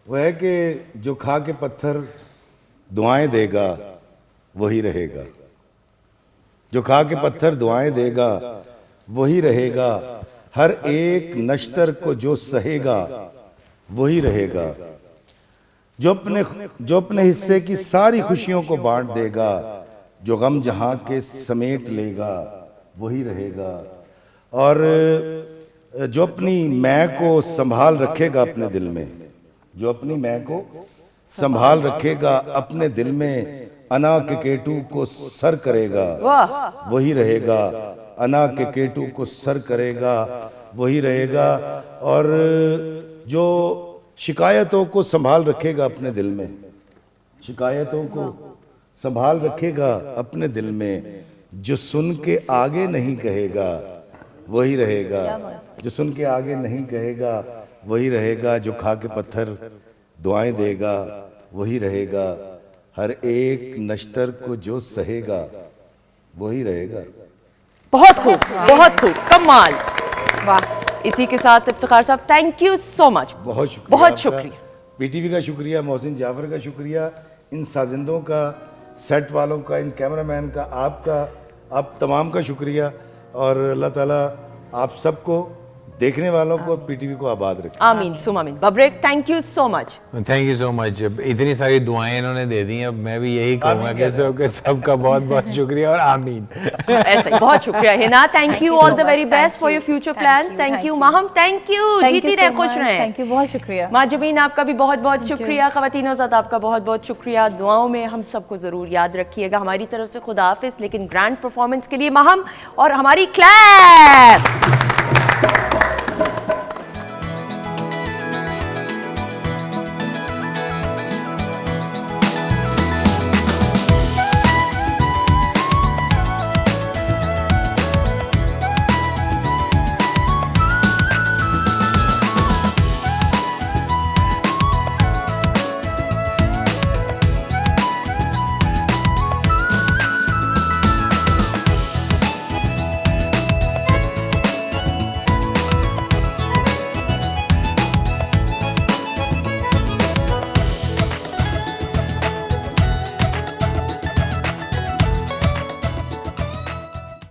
वो है कि जो खा के पत्थर दुआएं देगा वही रहेगा, जो खा के पत्थर दुआएं देगा वही रहेगा, हर एक नश्तर को जो सहेगा वही रहेगा, जो अपने हिस्से की सारी खुशियों को बांट देगा, जो गम जहां के समेट लेगा वही रहेगा, और जो अपनी मैं को संभाल रखेगा अपने दिल में, जो अपनी मैं को संभाल रखेगा अपने दिल में, अना के केटू को सर करेगा वाह। वही रहेगा, अना के केटू को सर करेगा वही रहेगा, और जो शिकायतों को संभाल रखेगा अपने दिल में, शिकायतों को संभाल रखेगा अपने दिल में, जो सुन के आगे नहीं कहेगा वही रहेगा, जो सुन के आगे नहीं कहेगा वही रहेगा, जो खा के पत्थर दुआएं देगा वही रहेगा, हर एक नश्तर को जो सहेगा वही रहेगा। बहुत खूब, कमाल। वाह। इसी के साथ इफ्तिखार साहब, थैंक यू सो मच। बहुत शुक्रिया, बहुत आपका, शुक्रिया। पीटीवी का शुक्रिया, मोहसिन जाफर का शुक्रिया, इन साजिंदों का, सेट वालों का, इन कैमरामैन का, आपका, आप तमाम का शुक्रिया, और अल्लाह ताला आप सबको, देखने वालों को, पीटीवी को आबाद रखे। आमीन सुम आमीन। Babrak, thank you so much. Thank you so much. इतनी सारी दुआएं इन्होंने दे दी हैं, अब मैं भी यही कहूँगा कि सबका बहुत बहुत शुक्रिया और आमीन। ऐसा ही, बहुत शुक्रिया Hina, thank you, all the very best for your future plans. Thank you Maham, thank you, जीती रहे, खुश रहें। थैंक यू, बहुत शुक्रिया। माजबीन आपका भी बहुत बहुत शुक्रिया। ख़वातीन ज़ात आपका बहुत बहुत शुक्रिया। दुआओं में हम सबको ज़रूर याद रखिएगा। हमारी तरफ से खुदा हाफिज़, लेकिन ग्रैंड परफॉर्मेंस के लिए माहम और हमारी क्लैप।